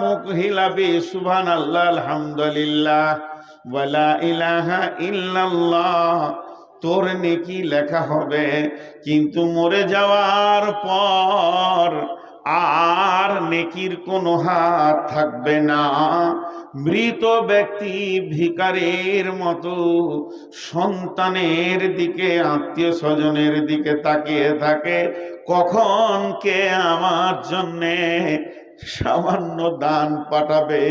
মুকহিলা B সুবহানাল্লাহ আলহামদুলিল্লাহ ওয়া লা ইলাহা ইল্লাল্লাহ, তোর নেকি লেখা হবে। কিন্তু মরে যাওয়ার পর আর নেকির কোনো হাত থাকবে না। মৃত ব্যক্তি ভিখারির মতো সন্তানের দিকে, আত্মীয় স্বজনের দিকে তাকিয়ে থাকে, কখন কে আমার জন্যে সামান্য দান পাঠাবে।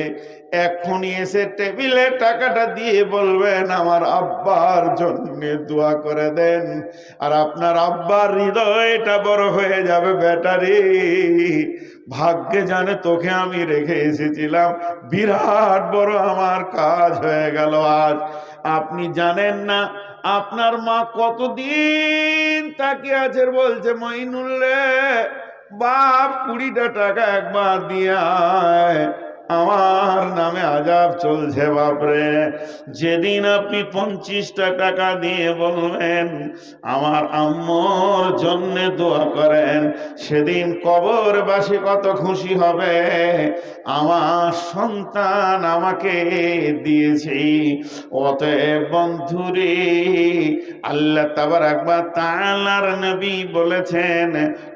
এখনই এসে টেবিলে টাকাটা দিয়ে বলবেন আমার আব্বার জন্য দোয়া করে দেন। আর আপনার আব্বার হৃদয়টা বড় হয়ে যাবে, ব্যাটারি ভাগ্যে জানে তোকে আমি রেখে এসেছিলাম, বিরাট বড় আমার কাজ হয়ে গেল আজ। আপনি জানেন না আপনার মা কতদিন তাকিয়ে আছে, বলছে মইনুল্লে বাপ 20টা টাকা একবার দিয়ে আয়, আমার নামে আজাব চলছে বাপরে। যেদিন আপনি 25টা টাকা দিয়ে বলবেন আমার আম্মুর জন্য দোয়া করেন, সেদিন কবরবাসী কত খুশি হবে, আমার সন্তান আমাকে দিয়েছি। অতএব বন্ধুরে, আল্লাহ তাবারাক ওয়া তাআলার নবী বলেছেন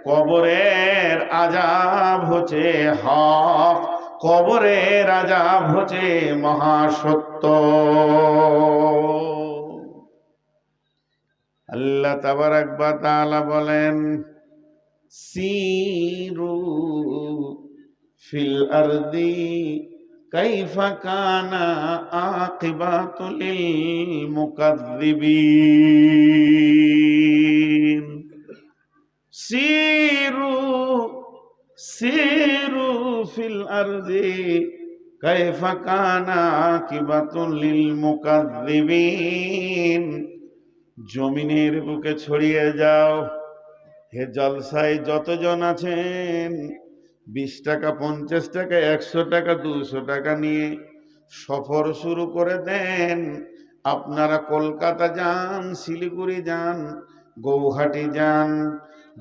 কবরের আযাব হচ্ছে হক, কবরের আযাব হচ্ছে মহাসত্য। আল্লাহ তাবারাক ওয়া তাআলা বলেন সিরু ফিল আরদি কাইফা কানা আকিবাতুল মুকাজ্জিবিন। সিরু ফিল আরদি কাইফা কানা আকিবাতুল মুকাজ্জিবিন। জমিনের বুকে ছড়িয়ে যাও, হে জলসায় যতজন আছেন, 20 টাকা 50 টাকা 100 টাকা 200 টাকা নিয়ে সফর শুরু করে দেন। আপনারা কলকাতা যান, শিলিগুড়ি যান, গৌহাটি যান,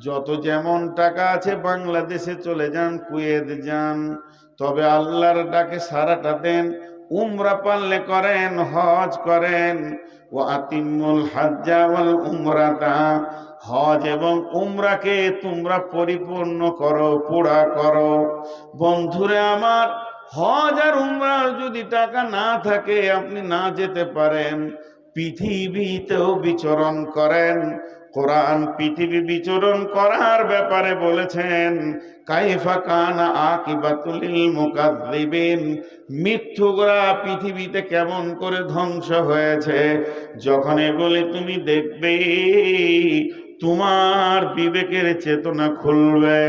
যত যেমন টাকা আছে বাংলাদেশে চলে যান, কুয়েত যান, তবে আল্লাহর ডাকে সারাটা দেন। উমরা পারলে করেন, হজ করেন। ও আতিমুল হাজ্জা ওয়াল উমরাতা, হজ এবং উমরাকে তোমরা পরিপূর্ণ করো, পুরা করো। বন্ধুরে আমার, হজ আর উমরার যদি টাকা না থাকে, আপনি না যেতে পারেন, পৃথিবীতেও বিচরণ করেন। কোরআন পৃথিবী বিচরণ করার ব্যাপারে বলেছেন কাইফা কানা আকিবাতুল মুকাজ্জিবিন, মিথ্যুকরা পৃথিবীতে কেমন করে ধ্বংস হয়েছে। যখন এগুলি তুমি দেখবে, তোমার বিবেকের চেতনা খুলবে।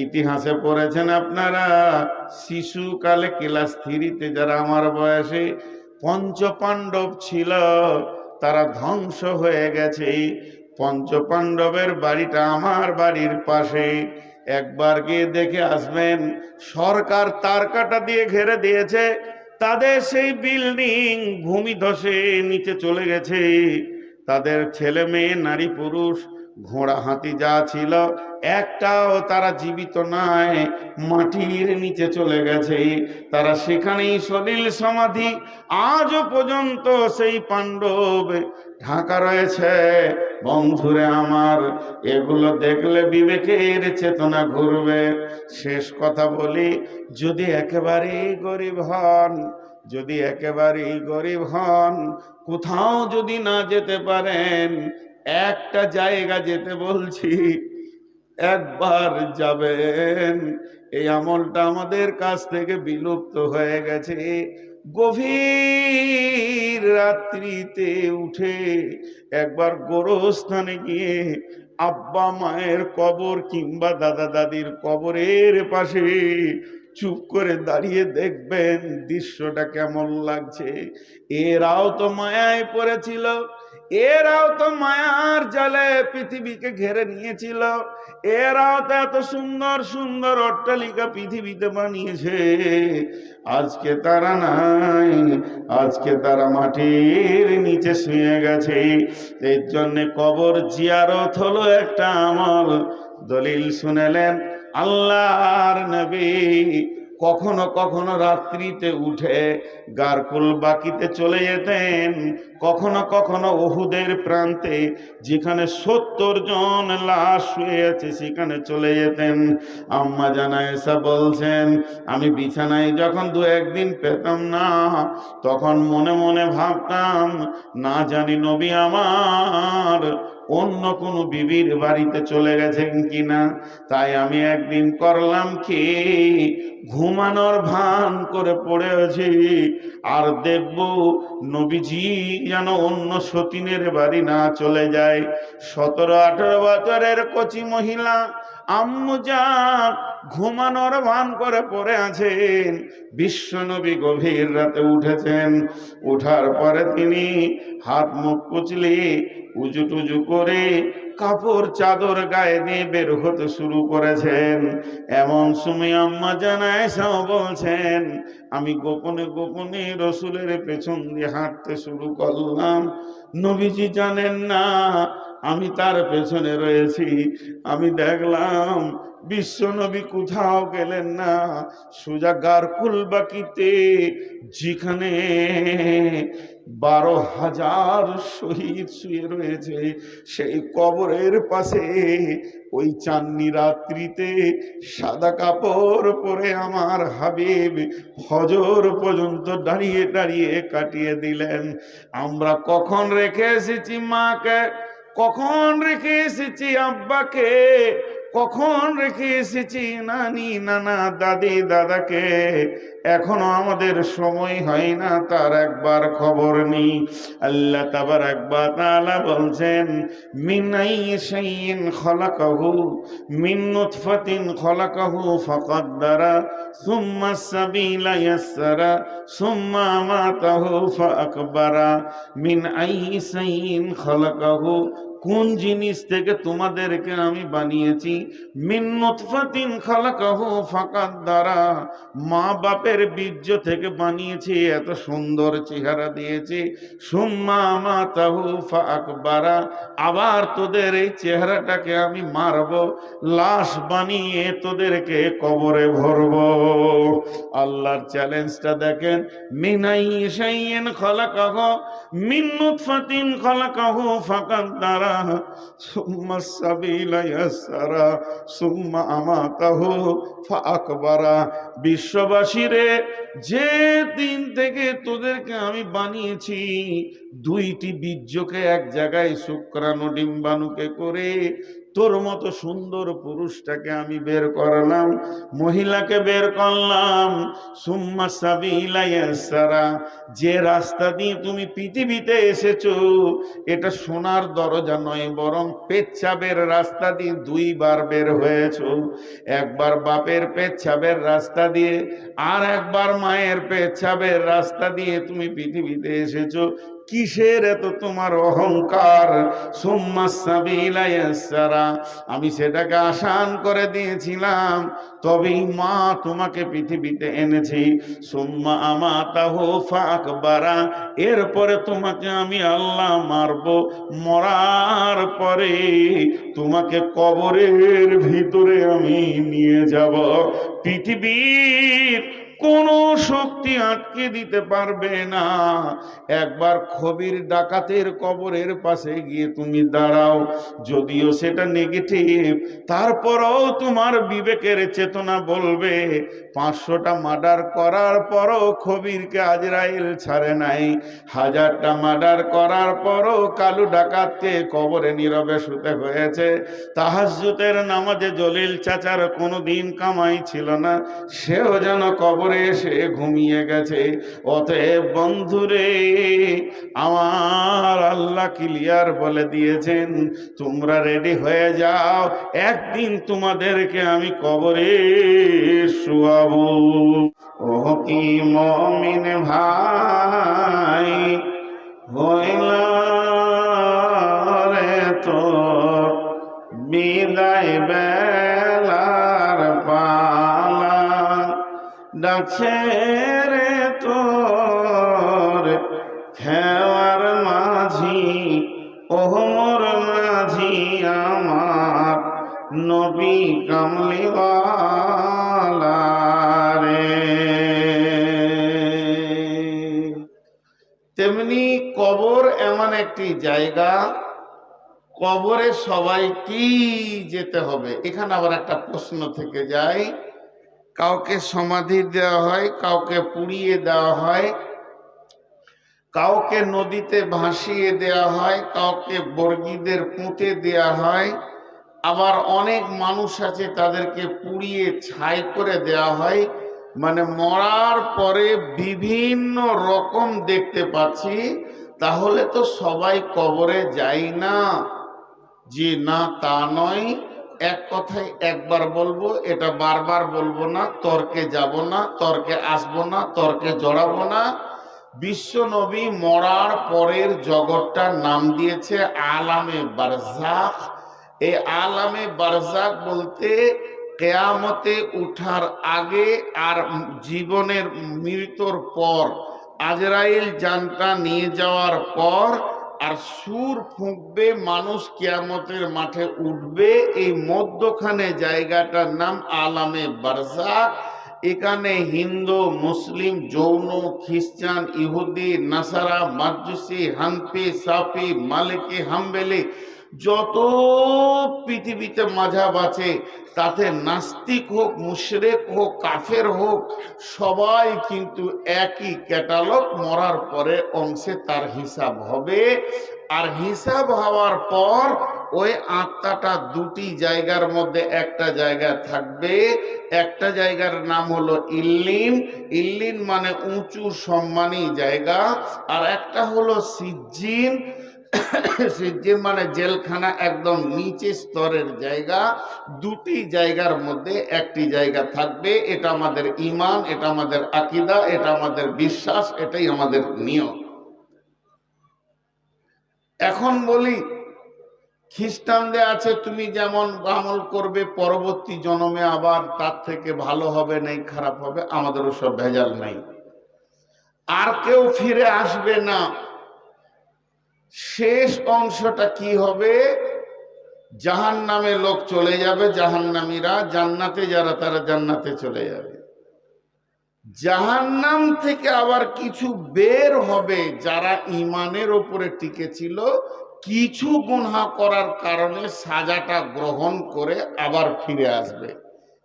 ইতিহাসে পড়েছেন আপনারা, শিশুকালে ক্লাস 3-তে যারা আমার বয়সে, পঞ্চপাণ্ডব ছিল, তারা ধ্বংস হয়ে গেছে। পঞ্চপাণ্ডবের বাড়িটা আমার বাড়ির পাশে, একবার গিয়ে দেখে আসবেন। সরকার তার কাটা দিয়ে ঘেরে দিয়েছে, তাদের সেই বিল্ডিং ভূমিধসে নিচে চলে গেছে। তাদের ছেলে মেয়ে, নারী পুরুষ, ঘোড়া হাতি যা ছিল, একটাও তারা জীবিত নয়, মাটির নিচে চলে গেছে। তারা সেখানেই সলিল সমাধি, আজও পর্যন্ত সেই পাণ্ডব ঢাকা রয়েছে। বন্ধুরে আমার, এগুলো দেখলে বিবেকের চেতনা ঘুরবে। শেষ কথা বলি, যদি একেবারেই গরিব হন, যদি একেবারেই গরিব হন, কোথাও যদি না যেতে পারেন, একটা জায়গা যেতে বলছি, একবার যাবেন। এই আমলটা আমাদের কাছ থেকে বিলুপ্ত হয়ে গেছে। গভীর রাত্রিতে উঠে একবার গোরস্থানে গিয়ে আব্বা মায়ের কবর কিংবা দাদা দাদির কবরের পাশে চুপ করে দাঁড়িয়ে দেখবেন দৃশ্যটা কেমন লাগছে। এরাও তো মায়ায় পড়েছিল, এরাও তো মায়ার জালে পৃথিবীকে ঘেরে নিয়েছিল, এরাও তো এত সুন্দর সুন্দর অট্টালিকা পৃথিবীতে বানিয়েছে। আজকে তারা নাই, আজকে তারা মাটির নিচে শুয়ে গেছে। এর জন্য কবর জিয়ারত হলো একটা আমল। দলিল শুনেলেন আল্লাহর নবী কখনো কখনো রাত্রিতে উঠে গারকুল বাকিতে চলে যেতেন, কখনো কখনো উহুদের প্রান্তে যেখানে 70 জন লাশ শুয়ে আছে সেখানে চলে যেতেন। আম্মা জানা এসা বলছেন, আমি বিছানায় যখন 2-1 দিন পেতাম না, তখন মনে মনে ভাবতাম না জানি নবী আমার অন্য কোনো বিবির বাড়িতে চলে গেছেন কিনা। তাই আমি একদিন করলাম কি, ঘুমানোর ভান করে পড়ে আছি, আর দেখব নবীজি যেন অন্য সতীনের বাড়ি না চলে যায়। 17-18 বছরের কচি মহিলা আম্মু জান ঘুমানোর ভান করে পড়ে আছেন। বিশ্ব নবী গভীর রাতে উঠেছেন, উঠার পরে তিনি হাত মুখ কুচলে উজু টুজু করে কাপড় চাদর গায়ে দিয়ে বের হতে শুরু করেছেন। এমন সময় আম্মা জানা এসাও বলছেন, আমি গোপনে গোপনে রসুলের পেছন দিয়ে হাঁটতে শুরু করলাম। নবীজি জানেন না আমি তার পেছনে রয়েছি। আমি দেখলাম বিশ্ব নবী কোথাও গেলেন না, সোজা গারকুল বাকিতে যেখানে 12,000 শহীদ শুয়ে রয়েছে সেই কবরের পাশে ওই চাঁদনি রাত্রিতে সাদা কাপড় পরে আমার হাবিব ফজর পর্যন্ত দাঁড়িয়ে দাঁড়িয়ে কাটিয়ে দিলেন। আমরা কখন রেখে এসেছি মাকে, কখন রেখে এসেছি আব্বাকে, কখন রেখে এসেছি নানি নানা দাদি দাদাকে, এখনো আমাদের সময় হয় না তার একবার খবর নেই। আল্লাহ তাবারাক ওয়া তাআলা বলছেন, মিন আইয়িন খালাকাহু মিন নুতফাতিন খালাকাহু ফাকাদ্দারা সুম্মা সাবিলা ইয়াসসারা সুম্মা আমাতাহু ফাআকবারা। মিন আইয়িন খালাকাহু, কোন জিনিস থেকে তোমাদেরকে আমি বানিয়েছি? মিন নুতফাতিন খালাকাহু ফাকাদ্দারা, মা বাপের বীর্য থেকে বানিয়েছি, এত সুন্দর চেহারা দিয়েছি। সুম্মা আমাতাহু ফাআকবারা, আবার তোদের এই চেহারাটাকে আমি মারব, লাশ বানিয়ে তোদেরকে কবরে ভরব। আল্লাহর চ্যালেঞ্জটা দেখেন। মিন আইয়িন খালাকাহু মিন নুতফাতিন খালাকাহু ফাকাদ্দারা সুম্মা সাবিলা ইয়াসসারা সুম্মা আমাতাহু ফাআকবারা। বিশ্ববাসীরে, যে দিন থেকে তোদেরকে আমি বানিয়েছি, 2টি বীর্যকে এক জায়গায় শুক্রাণু ডিম্বাণুকে করে তোর মতো সুন্দর পুরুষটাকে আমি বের করলাম, মহিলাকে বের করলাম। সুম্মা সাবিলা ইয়াসসারা, যে রাস্তা দিয়ে তুমি পৃথিবীতে এসেছো এটা সোনার দরজা নয়, বরং পেচ্ছাবের রাস্তা দিয়ে 2 বার বের হয়েছো। একবার বাপের পেচ্ছাবের রাস্তা দিয়ে, আর একবার মায়ের পেচ্ছাবের রাস্তা দিয়ে তুমি পৃথিবীতে এসেছো। কিসের এত তোমার অহংকার? সুম্মা সাবিলা ইয়াসসারা, আমি সেটাকে আসান করে দিয়েছিলাম, তবেই মা তোমাকে পৃথিবীতে এনেছি। সুম্মা আমাতাহু ফাআকবারা, এরপরে তোমাকে আমি আল্লাহ মারব, মরার পরে তোমাকে কবরের ভিতরে আমি নিয়ে যাব। পৃথিবীর কোন শক্তি আটকে দিতে পারবে না। একবার খবির ডাকাতের কবরের পাশে গিয়ে তুমি দাঁড়াও, যদিও সেটা নেগেটিভ, তারপরও তোমার বিবেকের চেতনা বলবে 500টা মার্ডার করার পরও খবিরকে আজরাইল ছাড়ে নাই, 1000টা মার্ডার করার পরও কালু ডাকাতকে কবরে নীরবে শুতে হয়েছে। তাহাজ্জুদের নামাজে জলিল চাচার কোনোদিন কামাই ছিল না, সেও যেন কবরে এসে ঘুমিয়ে গেছে। অতএব বন্ধুরে, আমার আল্লাহ ক্লিয়ার বলে দিয়েছেন, তোমরা রেডি হয়ে যাও, একদিন তোমাদেরকে আমি কবরে শুয়াবো। ও কি মুমিন ভাই হইল রে তোর বিদায় বেলার পালা, ডাকছে রে তোর খেওয়ার মাঝি, ওহমর মাঝি আমার নবী কামলিওয়ালা রে। তেমনি কবর এমন একটি জায়গা, কবরে সবাই কি যেতে হবে। এখানে আবার একটা প্রশ্ন থেকে যায়, কাউকে সমাধি দেওয়া হয়, কাউকে পুড়িয়ে দেওয়া হয়, কাউকে নদীতে ভাসিয়ে দেওয়া হয়, কাউকে বর্গীদের পুঁতে দেওয়া হয়, আবার অনেক মানুষ আছে তাদেরকে পুড়িয়ে ছাই করে দেওয়া হয়। মানে মরার পরে বিভিন্ন রকম দেখতে পাচ্ছি। তাহলে তো সবাই কবরে যায় না? যে না, তা নয়। এক কথায় একবার বলবো, এটা বারবার বলবো না, তর্কে যাব না, তর্কে আসবো না, তর্কে জড়াবো না। বিশ্ব নবী মরার পরের জগৎটার নাম দিয়েছে আলামে বারজাখ। এই আলামে বারজাখ বলতে কিয়ামতে উঠার আগে আর জীবনের মৃত্যুর পর, আজরাইল জানটা নিয়ে যাওয়ার পর আর সুর ফুঁকবে, মানুষ কিয়ামতের মাঠে উঠবে, এই মধ্যখানে জায়গাটার নাম আলামে বারজাখ। এখানে হিন্দু, মুসলিম, জৈন, খ্রিস্টান, ইহুদি, নাসারা, মাজুসি, হানফি, সাফি, মালিকি, হাম্বেলি, যত পৃথিবীতে মাযহাব আছে, তাতে নাস্তিক হোক, মুশরিক হোক, কাফের হোক, সবাই কিন্তু একই ক্যাটালগ। মরার পরে অংশে তার হিসাব হবে। আর হিসাব হওয়ার পর ওই আত্মাটা দুটি জায়গার মধ্যে একটা জায়গায় থাকবে। একটা জায়গার নাম হলো ইল্লিন, ইল্লিন মানে উঁচু সম্মানী জায়গা। আর একটা হলো সিজ্জিন, সিজ্জিন মানে জেলখানা, একদম নিচে স্তরের জায়গা। দুটি জায়গার মধ্যে একটি জায়গা থাকবে। এটা আমাদের ঈমান, এটা আমাদের আকীদা, এটা আমাদের বিশ্বাস, এটাই আমাদের নিয়ম। এখন বলি, খ্রিস্টানদের আছে তুমি যেমন আমল করবে পরবর্তী জন্মে আবার তার থেকে ভালো হবে, নেই খারাপ হবে। আমাদের ওসব ভেজাল নাই। আর কেউ ফিরে আসবে না। শেষ অংশটা কি হবে? জাহান্নামে লোক চলে যাবে, জাহান্নামীরা। জান্নাতে যারা, তারা জান্নাতে চলে যাবে। জাহান্নাম থেকে আবার কিছু বের হবে, যারা ঈমানের উপরে টিকে ছিল, কিছু গুনাহ করার কারণে সাজাটা গ্রহণ করে আবার ফিরে আসবে।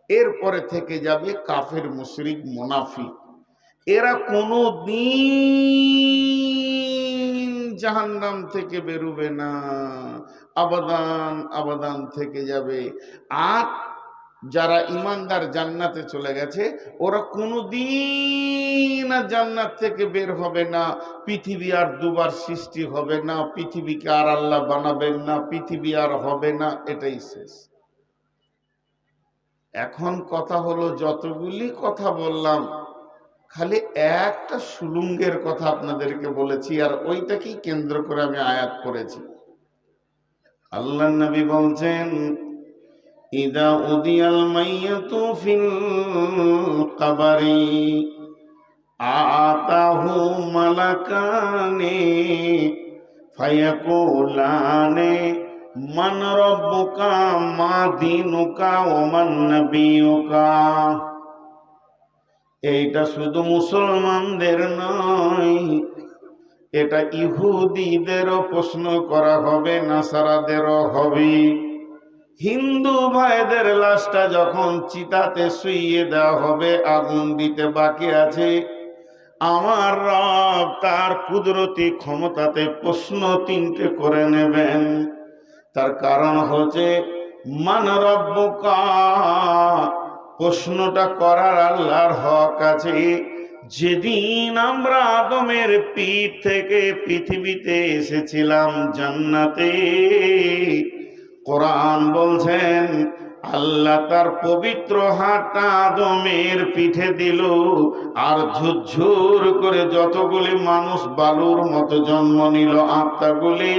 এরপরে থেকে যাবে কাফের, মুশরিক, মুনাফিক। এরা কোনো দিন জাহান্নাম থেকে বেরোবে না, আবাদান আবাদান থেকে যাবে। আর যারা ইমানদার জান্নাতে চলে গেছে, ওরা কোনোদিন আর জান্নাত থেকে বের হবে না। পৃথিবী আর দুবার সৃষ্টি হবে না, পৃথিবীকে আর আল্লাহ বানাবেন না, পৃথিবী আর হবে না, এটাই শেষ। এখন কথা হলো, যতগুলি কথা বললাম, খালি একটা সুলুঙ্গের কথা আপনাদেরকে বলেছি, আর ওইটাকেই কেন্দ্র করে আমি আয়াত করেছি। আল্লাহ নবী বলছেন, ইদা উদিয়াল মাইয়াতু ফিল কবরি আতাহু মালাকানে ফায়াকুলানে মান রাব্বুকা মা দীনুকা ওয়া মান নাবিয়ুকা। এইটা শুধু মুসলমানদের নয়, এটা ইহুদিদেরও প্রশ্ন করা হবে, নাসারাদেরও হবে। হিন্দু ভাইদের লাশটা যখন চিতাতে শুইয়ে দেওয়া হবে, আগুন দিতে বাকি আছে, আমার রব তার কুদরতি ক্ষমতাতে প্রশ্ন তিনটে করে নেবেন। তার কারণ হচ্ছে মান রব্বুকা, প্রশ্নটা করার আল্লাহর হক আছে। যেদিন আমরা আদমের পিঠ থেকে পৃথিবীতে এসেছিলাম জান্নাতে, কোরআন বলছেন আল্লাহ তার পবিত্র হাতটা আদমের পিঠে দিল, আর ঝুরঝুর করে যতগুলি মানুষ বালুর মতো জন্ম নিল আত্মাগুলি,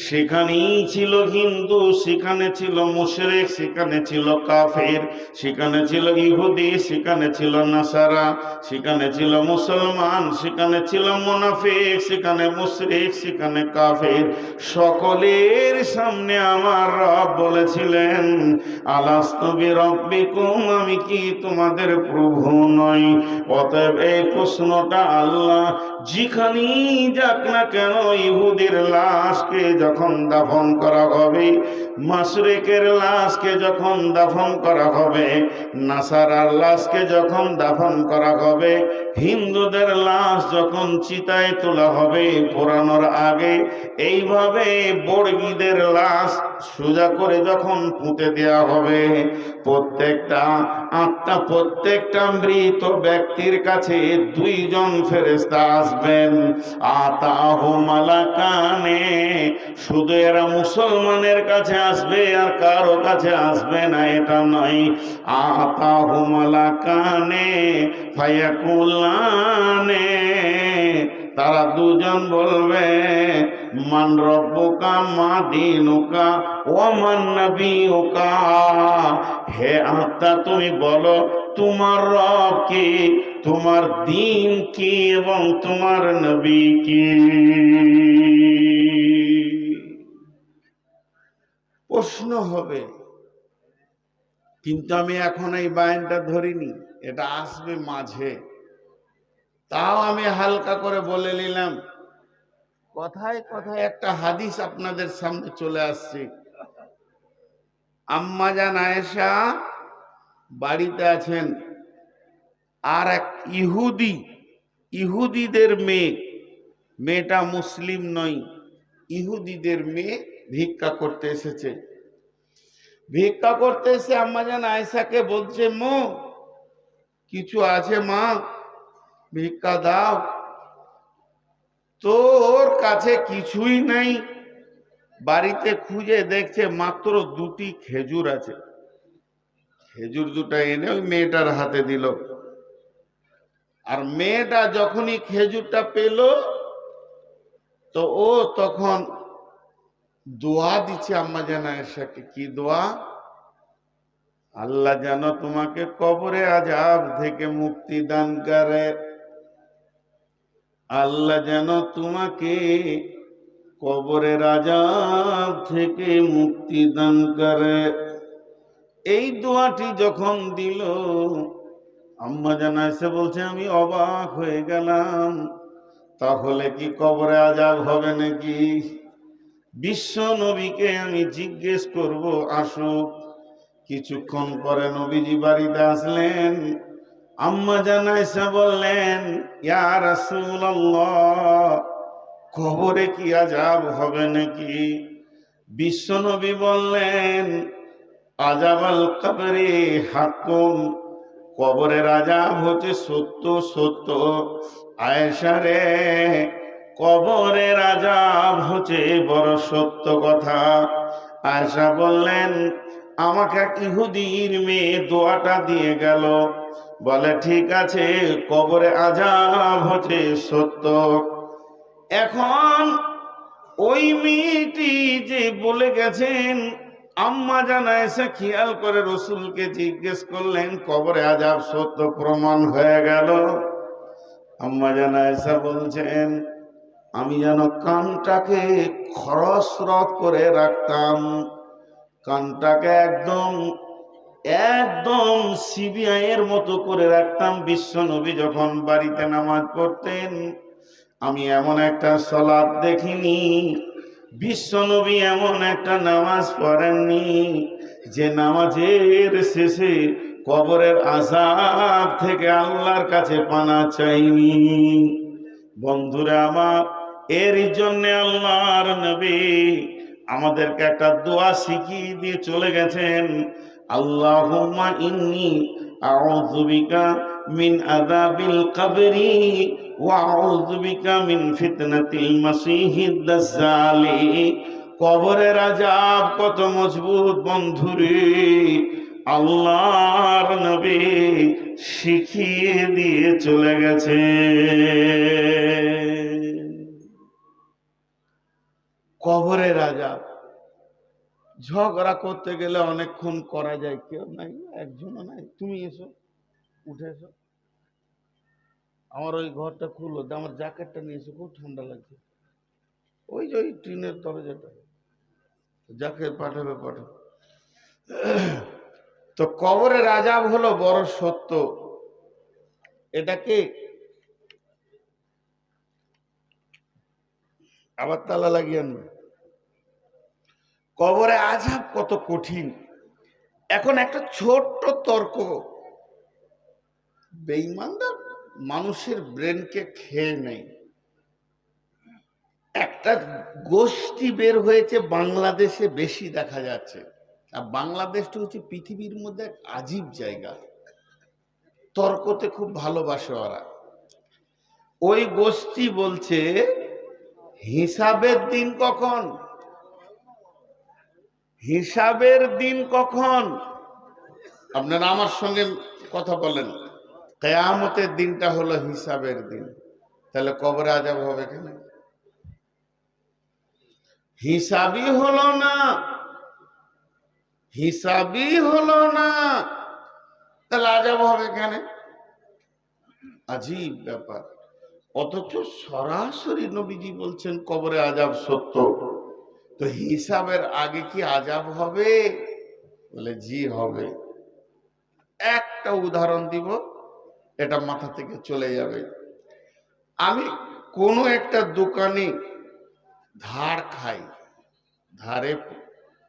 সেখানেই ছিল হিন্দু, সেখানে ছিল মুশরিক, সেখানে ছিল কাফের, সেখানে ছিল ইহুদি, সেখানে ছিল নাসারা, সেখানে ছিল মুসলমান, সেখানে ছিল মুনাফিক, সেখানে মুশরিক, সেখানে কাফের। সকলের সামনে আমার রব বলেছিলেন, আলাস্তু বিরাব্বিকুম, আমি কি তোমাদের প্রভু নই? অতএব এই প্রশ্নটা আল্লাহ যেখানেই যাক না কেন ইহুদির লাশকে যখন দাফন করা হবে, মাশরিকের লাশকে যখন দাফন করা হবে, নাসারার লাশকে যখন দাফন করা হবে, হিন্দুদের লাশ যখন চিতায় তোলা হবে পোড়ানোর আগে, এইভাবে বর্গীদের লাশ সোজা করে যখন পুঁতে দেওয়া হবে, প্রত্যেকটা আত্মা, প্রত্যেকটা মৃত ব্যক্তির কাছে দুইজন ফেরেশতা আসবেন। আতাহু মালাকানে, শুধু এরা মুসলমানের কাছে আসবে আর কারো কাছে আসবে না এটা নয়। আতাহু মালাকানে ফায়াকুলানে, তারা দুজন বলবে মান রব্বুকা মা দীনুকা ওয়া মান নবিয়ুকা, হে আত্মা তুমি বলো তোমার রব কি, তোমার দিন কি এবং তোমার নবী কি। প্রশ্ন হবে, কিন্তু আমি এখন এই বায়ানটা ধরিনি, এটা আসবে মাঝে, তাও আমি হালকা করে বলে নিলাম। কথায় কথায় একটা হাদিস আপনাদের সামনে চলে আসছে। আম্মা জান আয়েশা বাড়িতে আছেন, আর এক ইহুদিদের মেয়েটা মুসলিম নয়, ইহুদিদের মেয়ে ভিক্ষা করতে এসেছে। ভিক্ষা করতে এসে আম্মা জান আয়েশাকে বলছে, মো কিছু আছে মা, ভিক্ষা দাও। তোর কাছে কিছুই নাই, বাড়িতে খুঁজে দেখছে মাত্র দুটি খেজুর আছে। খেজুর দুটো এনে ওই মেয়েটার হাতে দিল। আর মেয়েটা যখনই খেজুরটা পেল, তো ও তখন দোয়া দিচ্ছে আম্মা জান আয়েশাকে। কি দোয়া? আল্লাহ যেন তোমাকে কবরে আযাব থেকে মুক্তি দান করে, আল্লাহ যেন তোমাকে কবরের আযাব থেকে মুক্তি দান করে। এই দোয়াটি যখন দিল, আম্মা জান আয়েশা বলছে আমি অবাক হয়ে গেলাম, তাহলে কি কবরে আযাব হবে নাকি? বিশ্ব নবীকে আমি জিজ্ঞেস করব, আসুক। কিছুক্ষণ পরে নবীজি বাড়িতে আসলেন। আম্মা জান আয়েশা বললেন, ইয়া রাসূলুল্লাহ, কবরে কি আযাব হবে নাকি? বিশ্ব নবী বললেন, আযাবাল কবরে হাক্কুম, কবরের আযাব হচ্ছে সত্য সত্য। আয়েশা রে, কবরের আযাব হচ্ছে বড় সত্য কথা। আয়েশা বললেন, আমাকে এক ইহুদির মেয়ে দোয়াটা দিয়ে গেল, বলে ঠিক আছে কবরে আযাব হচ্ছে সত্য। এখন ওই মেয়েটি যে বলে গেছেন, আম্মা জান আয়েশা খেয়াল করে রসুলকে জিজ্ঞেস করলেন, কবরে আযাব সত্য প্রমাণ হয়ে গেল। আম্মা জান আয়েশা বলছেন, আমি যেন কানটাকে খরস্রোত করে রাখতাম, কানটাকে একদম একদম সিবিআইয়ের মতো করে রাখতাম। বিশ্ব নবী যখন বাড়িতে নামাজ পড়তেন, আমি এমন একটা সালাত দেখিনি, বিশ্ব নবী এমন একটা নামাজ পড়েননি যে নামাজের শেষে কবরের আযাব থেকে আল্লাহর কাছে পানা চাইনি। বন্ধুরা আমার, এর জন্য আল্লাহর নবী আমাদেরকে একটা দোয়া শিখিয়ে দিয়ে চলে গেছেন, আল্লাহুম্মা ইন্নী আউযু বিকা মিন আযাবিল কবরি ওয়া আউযু বিকা মিন ফিতনাতিল মাসিহিদ দাজ্জালি। কবরের আযাব কত মজবুত বন্ধুরে, আল্লাহর নবী শিখিয়ে দিয়ে চলে গেছে। কবরের আযাব, ঝগড়া করতে গেলে অনেকক্ষণ করা যায়, কেউ নাই, একজনও নাই, তুমি এসো, উঠে এসো, আমার ওই ঘরটা খুলো, আমার জ্যাকেটটা নিয়ে এসো, খুব ঠান্ডা লাগছে। ওই যে ওই টিনের দরজাটা, জ্যাকেট পাঠাবে। তো কবরের আযাব হলো বড় সত্য। এটাকে আবার তালা লাগিয়েন না। কবরে আযাব কত কঠিন। এখন একটা ছোট্ট তর্ক, বেঈমানদের মানুষের ব্রেনকে খেয়ে নেয়। একটা গোষ্ঠী বের হয়েছে বাংলাদেশে, বেশি দেখা যাচ্ছে। আর বাংলাদেশটা হচ্ছে পৃথিবীর মধ্যে এক আজীব জায়গা, তর্কতে খুব ভালোবাসে ওরা। ওই গোষ্ঠী বলছে হিসাবের দিন কখন, হিসাবের দিন কখন। আপনারা আমার সঙ্গে কথা বলেন, কিয়ামতের দিনটা হলো হিসাবের দিন, তাহলে কবরে আযাব হবে কেন? হিসাবই হলো না, হিসাবই হলো না, তাহলে আযাব হবে কেন? আজীব ব্যাপার। অথচ সরাসরি নবীজি বলছেন কবরে আযাব সত্য। তো হিসাবের আগে কি আযাব হবে? বলে জি হবে। একটা উদাহরণ দিব, এটা মাথা থেকে চলে যাবে। আমি কোনো একটা দোকানে ধার খাই, ধারে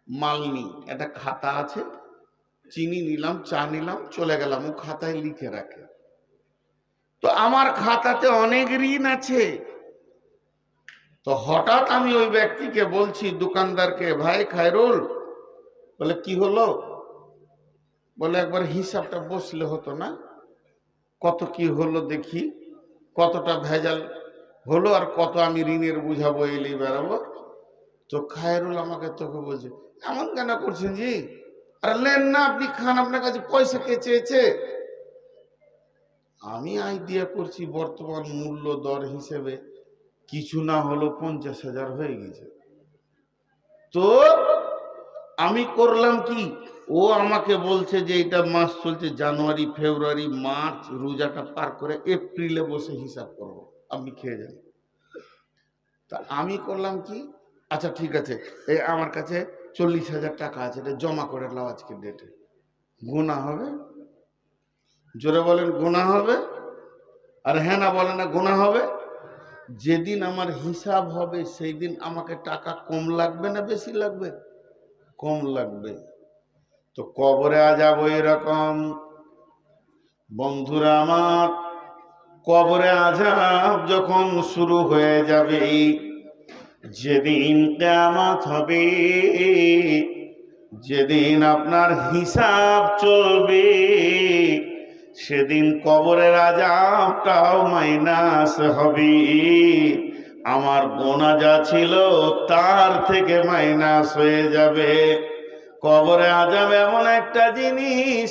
মাল নিই, একটা খাতা আছে, চিনি নিলাম, চা নিলাম, চলে গেলাম, ও খাতায় লিখে রাখে। তো আমার খাতাতে অনেক ঋণ আছে। তো হঠাৎ আমি ওই ব্যক্তিকে বলছি, দোকানদারকে, ভাই খায়রুল, বলে কি হলো? বলে একবার হিসাবটা বসলে হতো না? কত কি হলো দেখি, কতটা ভেজাল হলো আর কত আমি ঋণের বুঝাবো, এলেই বেড়াবো। তো খায়রুল আমাকে তোকে বলছে, এমন কেন করছেন জি? আর লেন না, আপনি খান, আপনার কাছে পয়সা কে চেয়েছে? আমি আইডিয়া করছি বর্তমান মূল্য দর হিসেবে কিছু না হলো 50,000 হয়ে গেছে। তো আমি করলাম কি, ও আমাকে বলছে যে এটা মাস চলছে জানুয়ারি, ফেব্রুয়ারি, মার্চ, রোজাটা পার করে এপ্রিলে বসে হিসাব করব, আপনি খেয়ে যান। তা আমি করলাম কি, আচ্ছা ঠিক আছে, এই আমার কাছে 40,000 টাকা আছে, এটা জমা করে নাও আজকে ডেটে। গুনাহ হবে? জোরে বলেন গুনাহ হবে? আর হ্যাঁ না বলে না গুনাহ হবে? যেদিন আমার হিসাব হবে সেই দিন আমাকে টাকা কম লাগবে না বেশি লাগবে? কম লাগবে। তো কবরে আযাব এরকম। বন্ধুরা আমার, কবরে আযাব যখন শুরু হয়ে যাবে, যেদিন কিয়ামত হবে, যেদিন আপনার হিসাব চলবে, সেদিন কবরের আযাবটাও মাইনাস হবে। আমার গোনা যা ছিল তার থেকে মাইনাস হয়ে যাবে। কবরে আযাব এমন একটা জিনিস,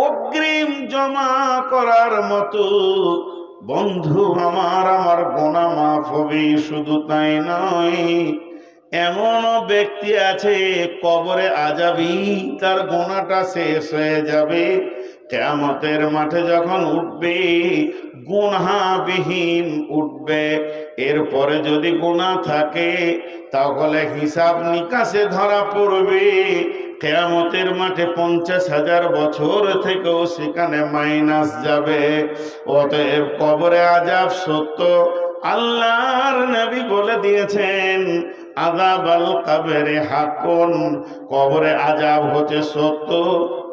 অগ্রিম জমা করার মতো। বন্ধু আমার, আমার গোনা মাফ হবে, শুধু তাই নয়, এমনও ব্যক্তি আছে কবরে আযাবই তার গোনাটা শেষ হয়ে যাবে। কিয়ামতের মাঠে যখন উঠবে, গুনাহবিহীন উঠবে। এরপরে যদি গুনাহ থাকে তাহলে হিসাব নিকাশে ধরা পড়বে। কিয়ামতের মাঠে 50,000 বছর থেকেও সেখানে মাইনাস যাবে। অতএব কবরে আযাব সত্য। আল্লাহর নবী বলে দিয়েছেন, আযাবাল কবরে হাকুন, কবরে আযাব হচ্ছে সত্য।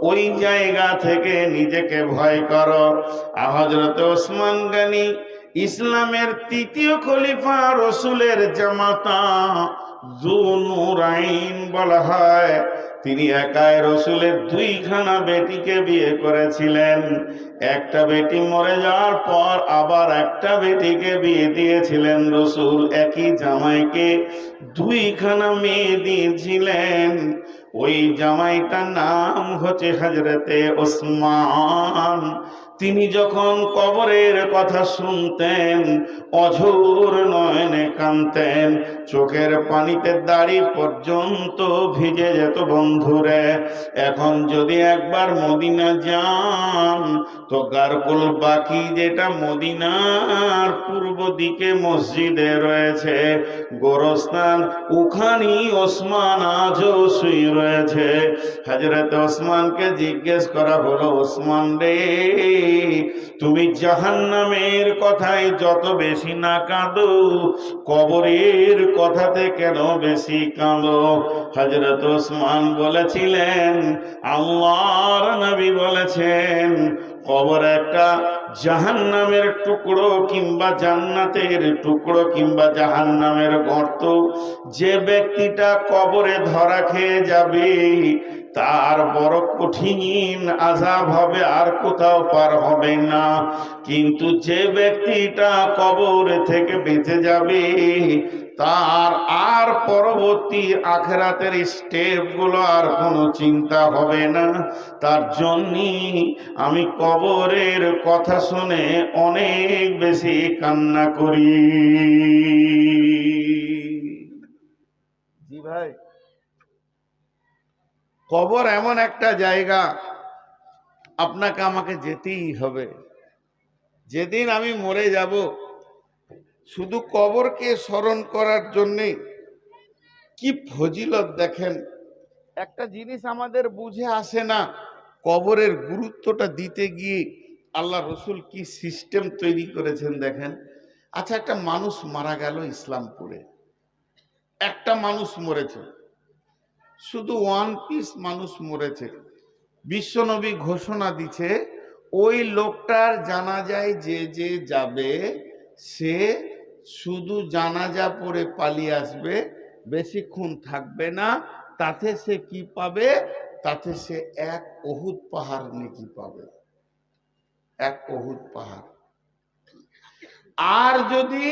ওই জায়গা থেকে নিজেকে ভয় করো। হযরত ওসমান গনি, ইসলামের তৃতীয় খলিফা, রসুলের জামাতা, যুনুরাইন বলা হয়। তিনি একাই রসুলের 2খানা বেটিকে বিয়ে করেছিলেন। একটা বেটি মরে যাওয়ার পর আবার একটা বেটিকে বিয়ে দিয়েছিলেন রসুল। একই জামাইকে 2খানা মেয়ে দিয়েছিলেন। ওই জামাইটার নাম হচ্ছে হযরতে ওসমান। তিনি যখন কবরের কথা শুনতেন, অঝোর নয়নে কাঁদতেন, চোখের পানিতে দাড়ি পর্যন্ত ভিজে যেত। বন্ধুরে, এখন যদি একবার মদিনা যান, তো গারকুল বাকি, যেটা মদিনার পূর্ব দিকে মসজিদে রয়েছে গোরস্থান, ওখানেই ওসমান আজও শুয়ে রয়েছে। হযরত ওসমানকে জিজ্ঞেস করা হলো, ওসমান রে, তুমি জাহান্নামের কথায় যত বেশি না কাঁদো, কবরের কথাতে কেন বেশি কাঁদো? হযরত ওসমান বলেছিলেন, আল্লাহর নবী বলেছেন, কবর একটা জাহান্নামের টুকরো কিংবা জান্নাতের টুকরো কিংবা জাহান্নামের গর্ত। যে ব্যক্তিটা কবরে ধরা খেয়ে যাবে তার বড় কঠিন আযাব হবে, আর কোথাও পার হবে না। কিন্তু যে ব্যক্তিটা কবর থেকে বেঁচে যাবে তার আর পরবর্তী আখিরাতের স্টেপগুলো আর কোনো চিন্তা হবে না। তার জন্যই আমি কবরের কথা শুনে অনেক বেশি কান্না করি। জি ভাই, কবর এমন একটা জায়গা, আপনাকে আমাকে যেতেই হবে। যেদিন আমি মরে যাব, শুধু কবরকে স্মরণ করার জন্যে কি ফজিলত দেখেন। একটা জিনিস আমাদের বুঝে আসে না, কবরের গুরুত্বটা দিতে গিয়ে আল্লাহ রসুল কি সিস্টেম তৈরি করেছেন দেখেন। আচ্ছা, একটা মানুষ মারা গেল ইসলামপুরে, একটা মানুষ মরেছে, শুধু ওয়ান পিস মানুষ মরেছে। বিশ্বনবী ঘোষণা দিচ্ছে, ওই লোকটার জানাজায় যে যে যাবে সে শুধু জানাজা পড়ে পালিয়ে আসবে, বেশিক্ষণ থাকবে না। তাতে সে কি পাবে? তাতে সে এক উহুদ পাহাড় নেকি পাবে, এক উহুদ পাহাড়। আর যদি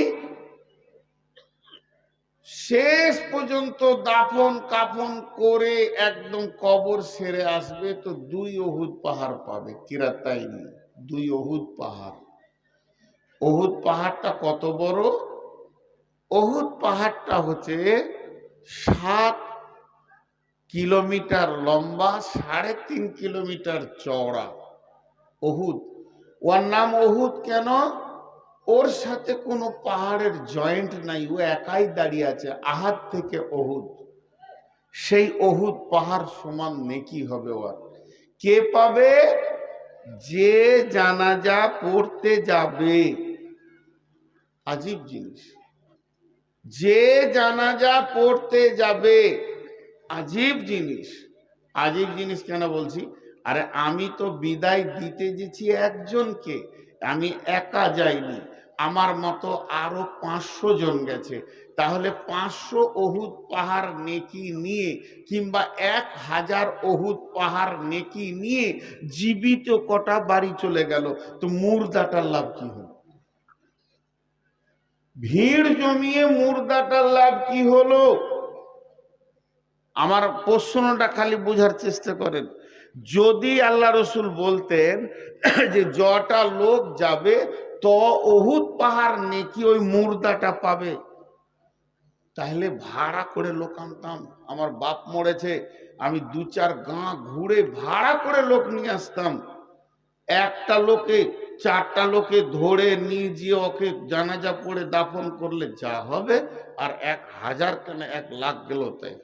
শেষ পর্যন্ত দাফন কাফন করে একদম কবর সেরে আসবে তো 2 উহুদ পাহাড় পাবে। কিরাতাইনি 2 উহুদ পাহাড়। উহুদ পাহাড়টা কত বড়? উহুদ পাহাড়টা হচ্ছে 7 কিলোমিটার লম্বা, 3.5 কিলোমিটার চওড়া। উহুদ, ওর নাম উহুদ কেন? ওর সাথে কোনো পাহাড়ের জয়েন্ট নাই, ও একাই দাঁড়িয়ে আছে। আহাদ থেকে উহুদ, সেই উহুদ পাহাড় সমান নেকি হবে ওর। কে পাবে? যে জানাজা পড়তে যাবে। আজীব জিনিস, যে জানাজা পড়তে যাবে। আজীব জিনিস। আজীব জিনিস কেন বলছি? আরে আমি তো বিদায় দিতে গেছি একজনকে, আমি একা যাইনি, আমার মতো আরো 500 জন গেছে। তাহলে 500 উহুদ পাহাড় নেকি নিয়ে কিংবা 1000 উহুদ পাহাড় নেকি নিয়ে জীবিত কটা বাড়ি চলে গেল, তো মুর্দাটার লাভ কি হলো? ভিড় জমিয়ে মুর্দাটার লাভ কি হলো? আমার প্রশ্নটা খালি বোঝার চেষ্টা করেন। যদি আল্লাহ রসুল বলতেন যে যটা লোক যাবে তো উহুদ পাহাড় নেকি ওই মুর্দাটা পাবে, তাহলে ভাড়া করে লোক আনতাম। আমার বাপ মরেছে, আমি 2-4 গাঁ ঘুরে ভাড়া করে লোক নিয়ে আসতাম। একটা লোকে 4টা লোকে ধরে নিয়ে গিয়ে ওকে জানাজা পড়ে দাফন করলে যা হবে, আর 1000 কেন 1 লাখ গেল তাই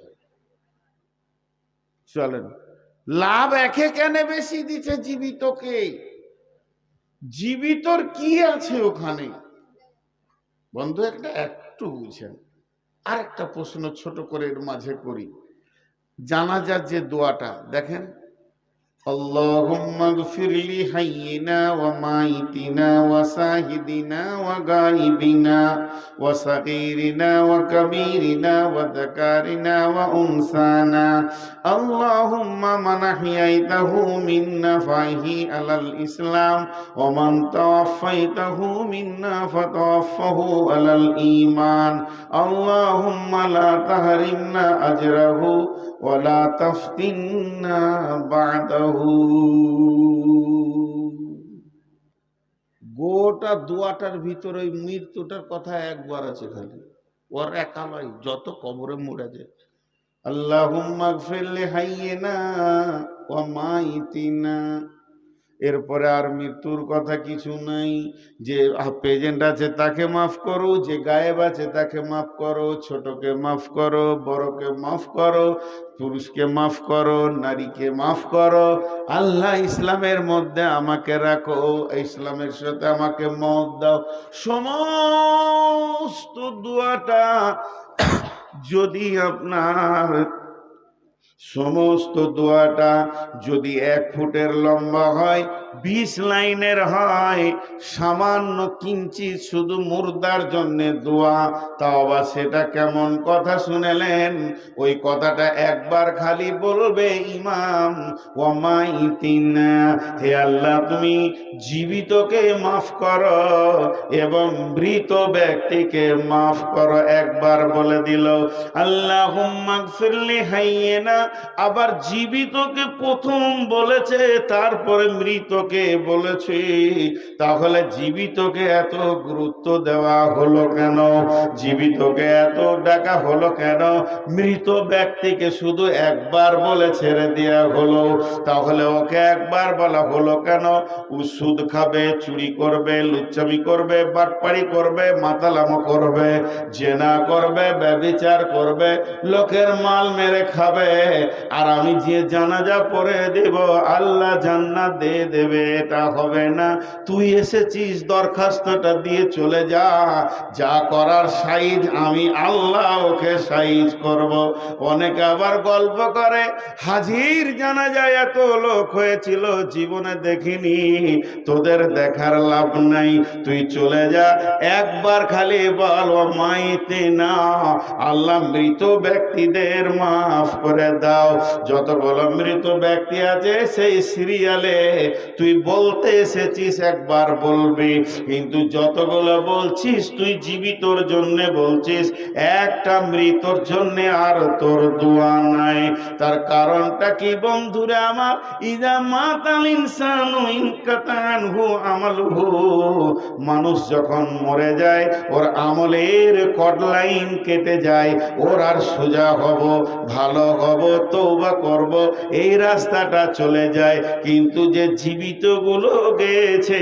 চলেন। লাভ একে কেন বেশি দিচ্ছে জীবিতকে? জীবিতর কি আছে ওখানে বন্ধু? একটু বুঝেন। আর একটা প্রশ্ন ছোট করে এর মাঝে করি। জানাজার যে দোয়াটা দেখেন, আল্লাহুম্মা গফির লি হাইয়িনা ওয়া মাইতিনা ওয়া শাহিদিনা ওয়া গায়িবিনা ওয়া সাগীরিনা ওয়া কাবীরিনা ওয়া যাকারিনা ওয়া উনসানা। আল্লাহুম্মা মান আহইয়াইতাহু মিন্না ফাহি আলাল ইসলাম ওয়া মান তাওয়াফাইতাহু মিন্না ফাতাওয়াফাহু আলাল ঈমান। আল্লাহুম্মা লা তাহরিমনা আজরাহু ওয়া লা তাফতিননা বা'দাহু। গোটা দোয়াটার ভিতরে ওই মৃত্যুটার কথা একবার আছে খালি। ওর একালাই যত কবরে মরে যায়। আল্লাহুম্মা গফির লি হাইয়িনা ওয়া মাইতিনা এরপরে আর মৃত্যুর কথা কিছু নাই। যে প্রেজেন্ট আছে তাকে মাফ করো, যে গায়েব আছে তাকে মাফ করো, ছোটকে মাফ করো, বড়কে মাফ করো, পুরুষকে মাফ করো, নারীকে মাফ করো। আল্লাহ ইসলামের মধ্যে আমাকে রাখো, ইসলামের সাথে আমাকে মত দাও। সমস্ত দোয়াটা যদি আপনার সমস্ত দোয়াটা যদি 1 ফুটের লম্বা হয়, 20 লাইনের হয়, সামান্য কিঞ্চিত শুধু মুর্দার জন্য দোয়া, তাও বা সেটা কেমন কথা শুনেলেন? ওই কথাটা একবার খালি বলবে ইমাম, ওয়ামাইতিনা, হে আল্লাহ তুমি জীবিতকে মাফ করো এবং মৃত ব্যক্তিকে মাফ করো। একবার বলে দিল আল্লাহুম্মা গফিরলি হাইয়িনা, আবার জীবিতকে প্রথম বলেছে, তারপরে মৃতকে বলেছে। তাহলে জীবিতকে এত গুরুত্ব দেওয়া হলো কেন? জীবিতকে এত ডাকা হলো কেন? মৃত ব্যক্তিকে শুধু একবার বলে ছেড়ে দেওয়া হলো। তাহলে ওকে একবার বলা হলো কেন? ও সুদ খাবে, চুরি করবে, লুচ্চামি করবে, বাটপাড়ি করবে, মাতালামো করবে, জেনা করবে, ব্যভিচার করবে, লোকের মাল মেরে খাবে, আর আমি যে জানাজা পড়ে দেব আল্লাহ জান্নাত দিয়ে দেবে, এটা হবে না। তুই এসেছিস, দরখাস্তটা দিয়ে চলে যা, যা করার সাইজ আমি আল্লাহ ওকে সাইজ করব। অনেকে আবার গল্প করে, হাজির জানাজায় এত লোক হয়েছিল, জীবনে দেখিনি, তোদের দেখার লাভ নাই, তুই চলে যা। একবার খালি বল মাইতে না, আল্লাহ মৃত ব্যক্তিদের মাফ করে দাও। যতগুলো মৃত ব্যক্তি আছে সেই সিরিয়ালে তুই বলতে এসেছিস একবার বলবি, কিন্তু যতগুলো বলছিস তুই জীবিতর জন্য বলছিস, একটা মৃতর জন্য আর তোর দোয়া নাই। তার কারণটা কি বন্ধুরে আমার? ইজা মাতাল ইনসানু ইনকাতা আনহু আমালুহু, মানুষ যখন মরে যায় ওর আমলের কডলাইন কেটে যায়, ওর আর সোজা হব, ভালো হব, তওবা করব, এই রাস্তাটা চলে যায়। কিন্তু যে জীবিত গুলো গেছে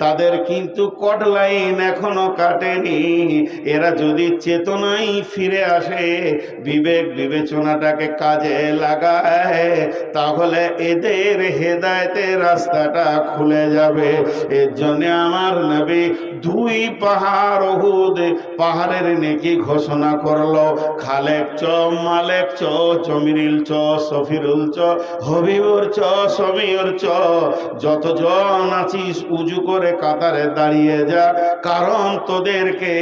তাদের কিন্তু কডলাইন এখনো কাটেনি। এরা যদি চেতনায় ফিরে আসে, বিবেক বিবেচনাটাকে কাজে লাগায়, তাহলে এদের হেদায়েতের রাস্তাটা খুলে যাবে। এর জন্য আমার নবী 2 পাহাড় উহুদ পাহাড়ের নেকি ঘোষণা করলো। খালেক চ, মালেক চ, জমিরিল চ, সফিরুল চ, হবিবুর চ, সমীর চ, যতজন আছিস উজু করে কাতারে দাঁড়িয়ে যা, কারণ তোদেরকে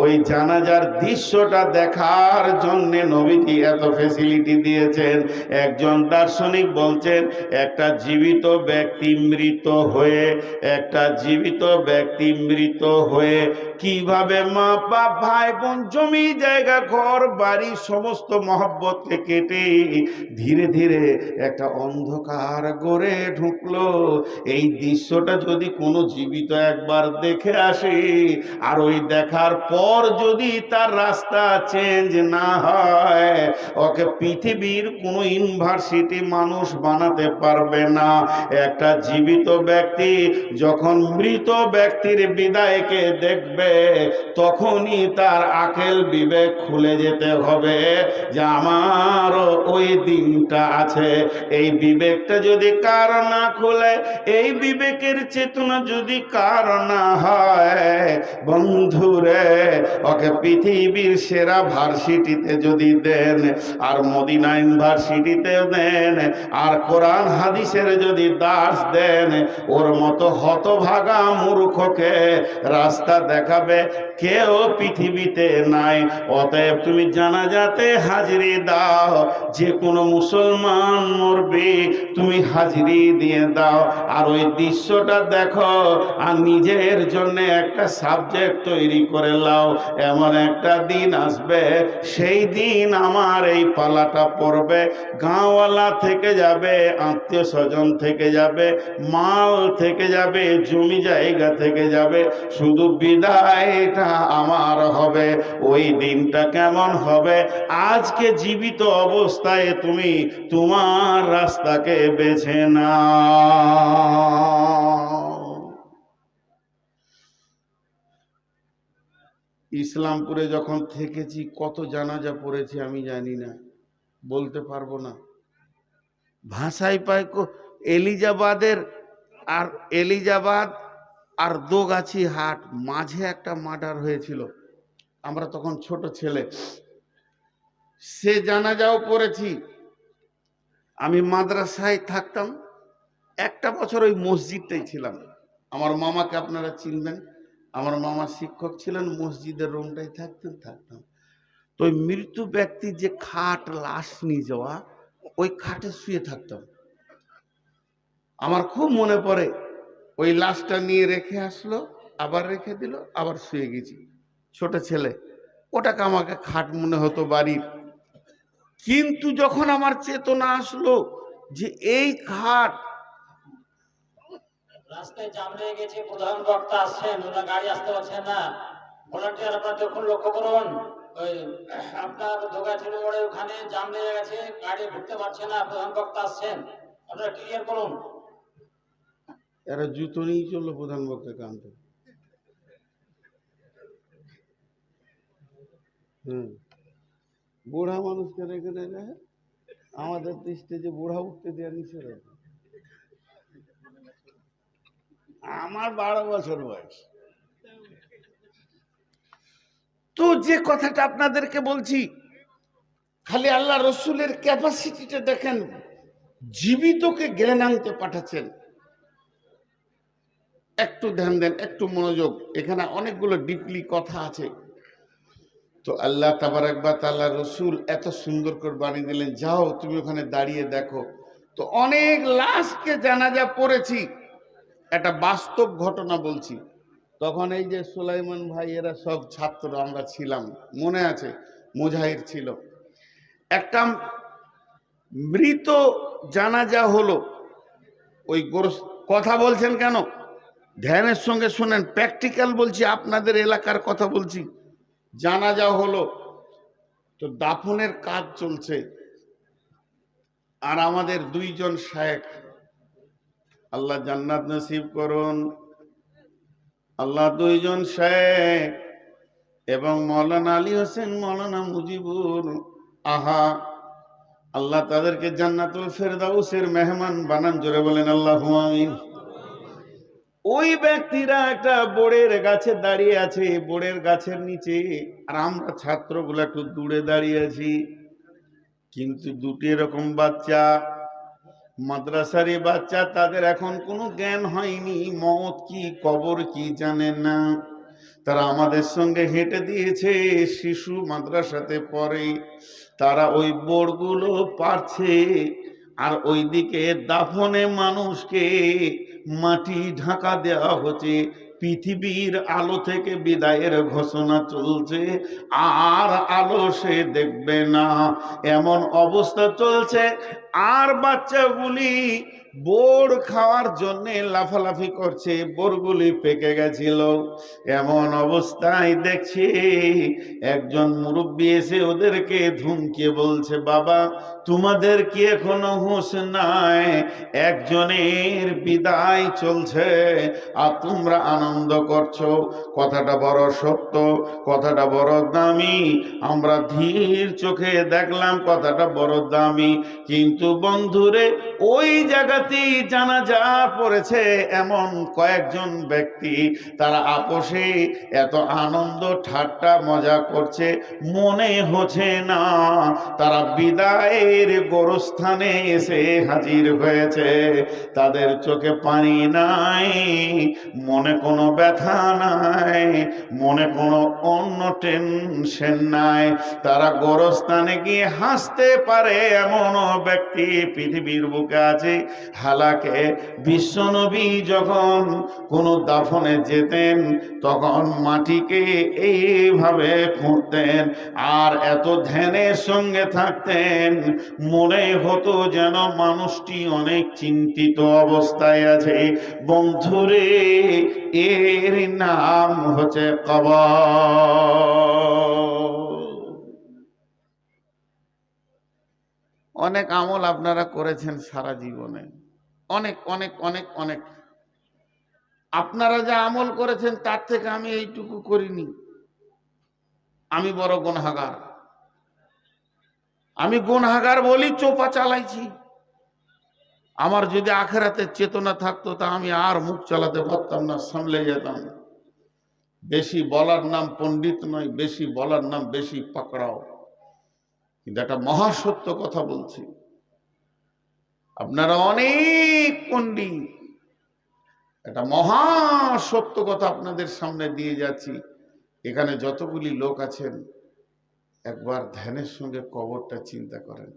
ওই জানাজার দৃশ্যটা দেখার জন্য নবীজি এত ফ্যাসিলিটি দিয়েছেন। একজন দার্শনিক বলছেন, একটা জীবিত ব্যক্তি মৃত হয়ে, একটা জীবিত ব্যক্তি মৃত হয়ে কিভাবে মা বাপ ভাই বোন জমি জায়গা ঘর বাড়ি সমস্ত মহব্বতকে কেটে ধীরে ধীরে একটা অন্ধকার গড়ে ঢুকলো। এই দৃশ্যটা যদি কোনো জীবিত একবার দেখে আসে, আর ওই দেখার পর যদি তার রাস্তা চেঞ্জ না হয়, ওকে পৃথিবীর কোনো ইউনিভার্সিটি মানুষ বানাতে পারবে না। একটা জীবিত ব্যক্তি যখন মৃত ব্যক্তির বিদায়কে দেখবে, তখনই তার আকেল বিবেক খুলে যেতে হবে যে আমারও ওই দিনটা আছে। এই বিবেকটা যদি কার না খুলে, এই বিবেকের চেতনা যদি কার না হয়, বন্ধুরে ওকে পৃথিবীর সেরা ভার্সিটিতে যদি দেন, আর মদিনা ইউনিভার্সিটিতে দেন, আর কোরআন হাদিসের যদি দাস দেন, ওর মতো হতভাগা মূর্খকে রাস্তা দেখাবে কেউ পৃথিবীতে নাই। অতএব তুমি জানাজাতে হাজিরি দাও, যে কোনো মুসলমান মরবে তুমি হাজিরি দিয়ে দাও, আর ওই দৃশ্যটা দেখো, আর নিজের জন্য একটা সাবজেক্ট তৈরি করে লাও, এমন একটা দিন আসবে সেই দিন আমার এই পালাটা পড়বে, গাঁওয়ালা থেকে যাবে, আত্মীয় স্বজন থেকে যাবে, মাল থেকে যাবে, জমি জায়গা থেকে যাবে, শুধু বিদায়টা আমার হবে। ওই দিনটা কেমন হবে? আজকে জীবিত অবস্থায় তুমি তোমার রাস্তাকে বেছে নাও। ইসলামপুরে যখন থেকেছি কত জানাজা পড়েছি আমি জানি না, বলতে পারবো না। ভাষায় পায় এলিজাবাদ আর দোগাছি হাট মাঝে একটা মার্ডার হয়েছিল, আমরা তখন ছোট ছেলে, সে জানাজাও পড়েছি। আমি মাদ্রাসায় থাকতাম, একটা বছর ওই মসজিদটাই ছিলাম। আমার মামাকে আপনারা চিনবেন, আমার মামা শিক্ষক ছিলেন, মসজিদের রুমটাই থাকতাম। তো ওই মৃত্যু ব্যক্তির যে খাট, লাশ নিয়ে যাওয়া, ওই খাটে শুয়ে থাকতাম। আমার খুব মনে পড়ে, ওই লাশটা নিয়ে রেখে আসলো, আবার রেখে দিল, আবার শুয়ে গেছি, ছোট ছেলে, ওটাকে আমাকে খাট মনে হতো বাড়ির। কিন্তু যখন আমার চেতনা আসলো যে এই খাট, রাস্তায় জাম লেগে গেছে, প্রধান বক্তা আসছেন, ওনার গাড়ি আসতে পারছেন না, ভলান্টিয়ার আপনার দেখুন, লক্ষ্য করুন, ওই আপনার দোগাছিল মোড়ে ওখানে জাম লেগে গেছে, গাড়ি ঢুকতে পারছে না, প্রধান বক্তা আসছেন, আপনারা ক্লিয়ার করুন। এরা জুতো নিয়ে চললো প্রধান বক্তা কানতে। বুড়া মানুষকে রেখে দেয়, আমাদের তো স্টেজে বুড়া উঠতে দেওয়া নিষেধ। আমার 12 বছর বয়স। তো যে কথাটা আপনাদেরকে বলছি, খালি আল্লাহ রসুলের ক্যাপাসিটিটা দেখেন, জীবিতকে জ্ঞান আনতে পাঠাচ্ছেন। একটু ধ্যান দেন, একটু মনোযোগ, এখানে অনেকগুলো ডিপলি কথা আছে। তো আল্লাহ তাবারাক ওয়া তাআলা রসুল এত সুন্দর করে বানিয়ে দিলেন, যাও তুমি ওখানে দাঁড়িয়ে দেখো। তো অনেক লাশকে জানাজা পড়েছি, একটা বাস্তব ঘটনা বলছি। তখন এই যে সুলাইমান ভাই এরা সব ছাত্র আমরা ছিলাম, মনে আছে, মুজাহির ছিল। একটা মৃত জানাজা হলো, ওই কথা বলছেন কেন, ধ্যানের সঙ্গে শুনেন, প্র্যাকটিক্যাল বলছি, আপনাদের এলাকার কথা বলছি। জানাজা হলো, তো দাফনের কাজ চলছে, আর আমাদের দুইজন শায়েখ, আল্লাহ জান্নাত নসিব করুন, আল্লাহ, দুইজন শায়েখ এবং মৌলানা আলী হোসেন, মৌলানা মুজিবুর, আহা, আল্লাহ তাদেরকে জান্নাতুল ফেরদাউসের মেহমান বানান, জোরে বলেন আল্লাহুম্মা আমিন। ওই ব্যক্তিরা একটা বোড়ের গাছে দাঁড়িয়ে আছে, বোড়ের গাছের নিচে, আর আমরা ছাত্রগুলো একটু দূরে দাঁড়িয়ে আছি। কিন্তু দুটি এরকম বাচ্চা, মাদ্রাসারি বাচ্চা, তাদের এখন কোনো জ্ঞান হয়নি, মওত কি কবর কি জানেন না। তারা আমাদের সঙ্গে হেঁটে দিয়েছে, শিশু মাদ্রাসাতে পড়ে, তারা ওই বোর্ডগুলো পারছে, আর ওইদিকে দাফনে মানুষকে মাটি ঢাকা দেওয়া হচ্ছে, পৃথিবীর আলো থেকে বিদায়ের ঘোষণা চলছে, আর আলো সে দেখবে না, এমন অবস্থা চলছে। আর বাচ্চাগুলি বোর খাওয়ার জন্য লাফালাফি করছে, বোরগুলি পেকে গেছিল। এমন অবস্থায় দেখছি একজন মুরব্বী এসে ওদেরকে ধুমকে বলছে, বাবা তোমাদের কি এখনো হুঁশ নাই? একজনের বিদায় চলছে আর তোমরা আনন্দ করছো। কথাটা বড় সত্য, কথাটা বড় দামি, আমরা ধীর চোখে দেখলাম কথাটা বড় দামি। কিন্তু বন্ধুরে, ওই জায়গাতেই জানাজা পড়েছে এমন কয়েকজন ব্যক্তি, তারা আপোষে এত আনন্দ ঠাট্টা মজা করছে, মনে হচ্ছে না তারা বিদায়ের গোরস্থানে এসে হাজির হয়েছে। তাদের চোখে পানি নাই, মনে কোনো ব্যথা নাই, মনে কোনো অন্য টেনশন নাই। তারা গোরস্থানে গিয়ে হাসতে পারে এমন ব্যক্তি ব্যক্তি পৃথিবীর বুকে আছে। হালাকে বিশ্বনবী যখন কোনো দাফনে যেতেন তখন মাটিকে এইভাবে খুঁড়তেন আর এত ধ্যানের সঙ্গে থাকতেন, মনে হতো যেন মানুষটি অনেক চিন্তিত অবস্থায় আছে। বন্ধুরে, এর নাম হচ্ছে কবর। অনেক আমল আপনারা করেছেন সারা জীবনে, অনেক অনেক অনেক অনেক। আপনারা যা আমল করেছেন তার থেকে আমি এইটুকু করিনি। আমি বড় গুনাহগার। আমি গুনাহগার বলি চোপা চালাইছি। আমার যদি আখেরাতের চেতনা থাকতো তা আমি আর মুখ চালাতে পারতাম না, সামলে যেতাম। বেশি বলার নাম পণ্ডিত নয়, বেশি বলার নাম বেশি পাকড়াও। কিন্তু একটা মহাসত্য কথা বলছি। আপনারা অনেক পণ্ডিত, একটা মহাসত্য কথা আপনাদের সামনে দিয়ে যাচ্ছি। এখানে যতগুলি লোক আছেন একবার ধ্যানের সঙ্গে কবরটা চিন্তা করেন।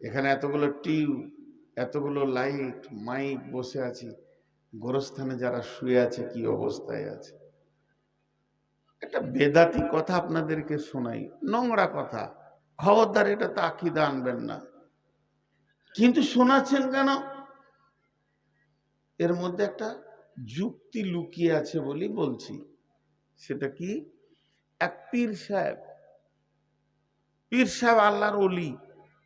এখানে এতগুলো টিউব, এতগুলো লাইট, মাইক বসে আছি, গোরস্থানে যারা শুয়ে আছে কি অবস্থায় আছে। একটা বেদাতি কথা আপনাদেরকে শোনাই, নোংরা কথা, খবরদার এটা তো আকীদা আনবেন না। কিন্তু শোনাচ্ছেন কেন? এর মধ্যে একটা যুক্তি লুকিয়ে আছে বলি বলছি। সেটা কি? এক পীর সাহেব আল্লাহর ওলি,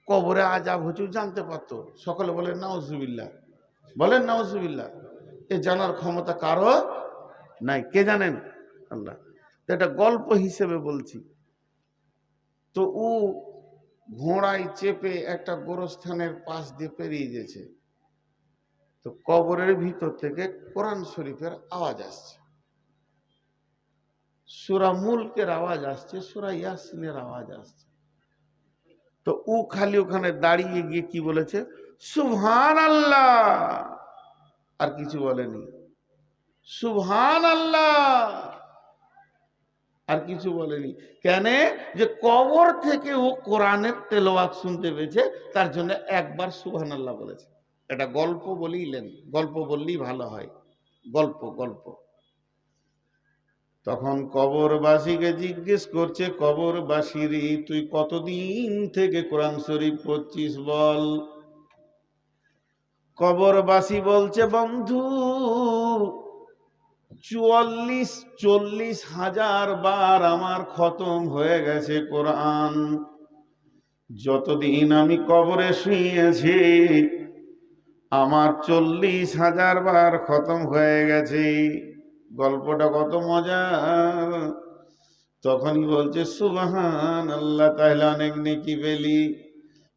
কবরে আযাব হচ্ছে জানতে পারতো। সকলে বলেন নাউজুবিল্লাহ, বলেন নাউজুবিল্লাহ। এ জানার ক্ষমতা কারো নাই। কে জানেন? আল্লাহ। এটা গল্প হিসেবে বলছি। তো ও ঘোড়ায় চেপে একটা গোরস্থানের পাশ দিয়ে পেরিয়ে গেছে। তো কবরের ভিতর থেকে কোরআন শরীফের আওয়াজ আসছে, সূরা মুলকের আওয়াজ আসছে, সূরা ইয়াসিনের আওয়াজ আসছে। তো ও খালি ওখানে দাঁড়িয়ে গিয়ে কি বলেছে? সুবহানাল্লাহ। আর কিছু বলেনি। সুবহানাল্লাহ আর কিছু বলেনি। কেন? যে কবর থেকে ও কোরআনের তেলাওয়াত শুনতে পেয়েছে, তার জন্য একবার সুবহানাল্লাহ বলেছে। এটা গল্প বলিলেন, গল্প বললেই ভালো হয়, গল্প গল্প। তখন কবরবাসীকে জিজ্ঞেস করছে, কবরবাসীরে তুই কতদিন থেকে কোরআন শরীফ পড়ছিস বল? কবরবাসী বলছে, বন্ধু 40,000 বার আমার খতম হয়ে গেছে কোরআন। যতদিন আমি কবরে শুয়েছি আমার 40,000 বার খতম হয়ে গেছে। গল্পটা কত মজা। তখনই বলছে সুবহানাল্লাহ, তাহলে অনেক নেকি পেলি।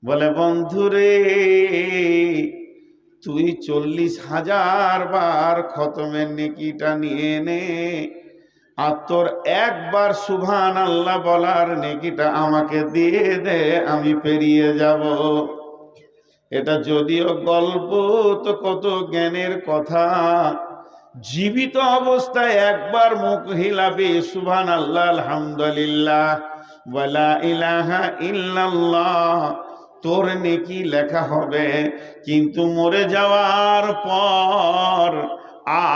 বলে, বন্ধুরে তুই 40,000 বার খতমের নেকিটা নিয়ে নে, আর তোর একবার সুবহানাল্লাহ বলার নেকিটা আমাকে দিয়ে দে, আমি পেরিয়ে যাব। এটা যদিও গল্প, তো কত জ্ঞানের কথা। জীবিত অবস্থায় একবার মুখ হিলাবে সুবহানাল্লাহ, আলহামদুলিল্লাহ, ওয়ালা ইলাহা ইল্লাল্লাহ, তোর নেকি লেখা হবে। কিন্তু মরে যাওয়ার পর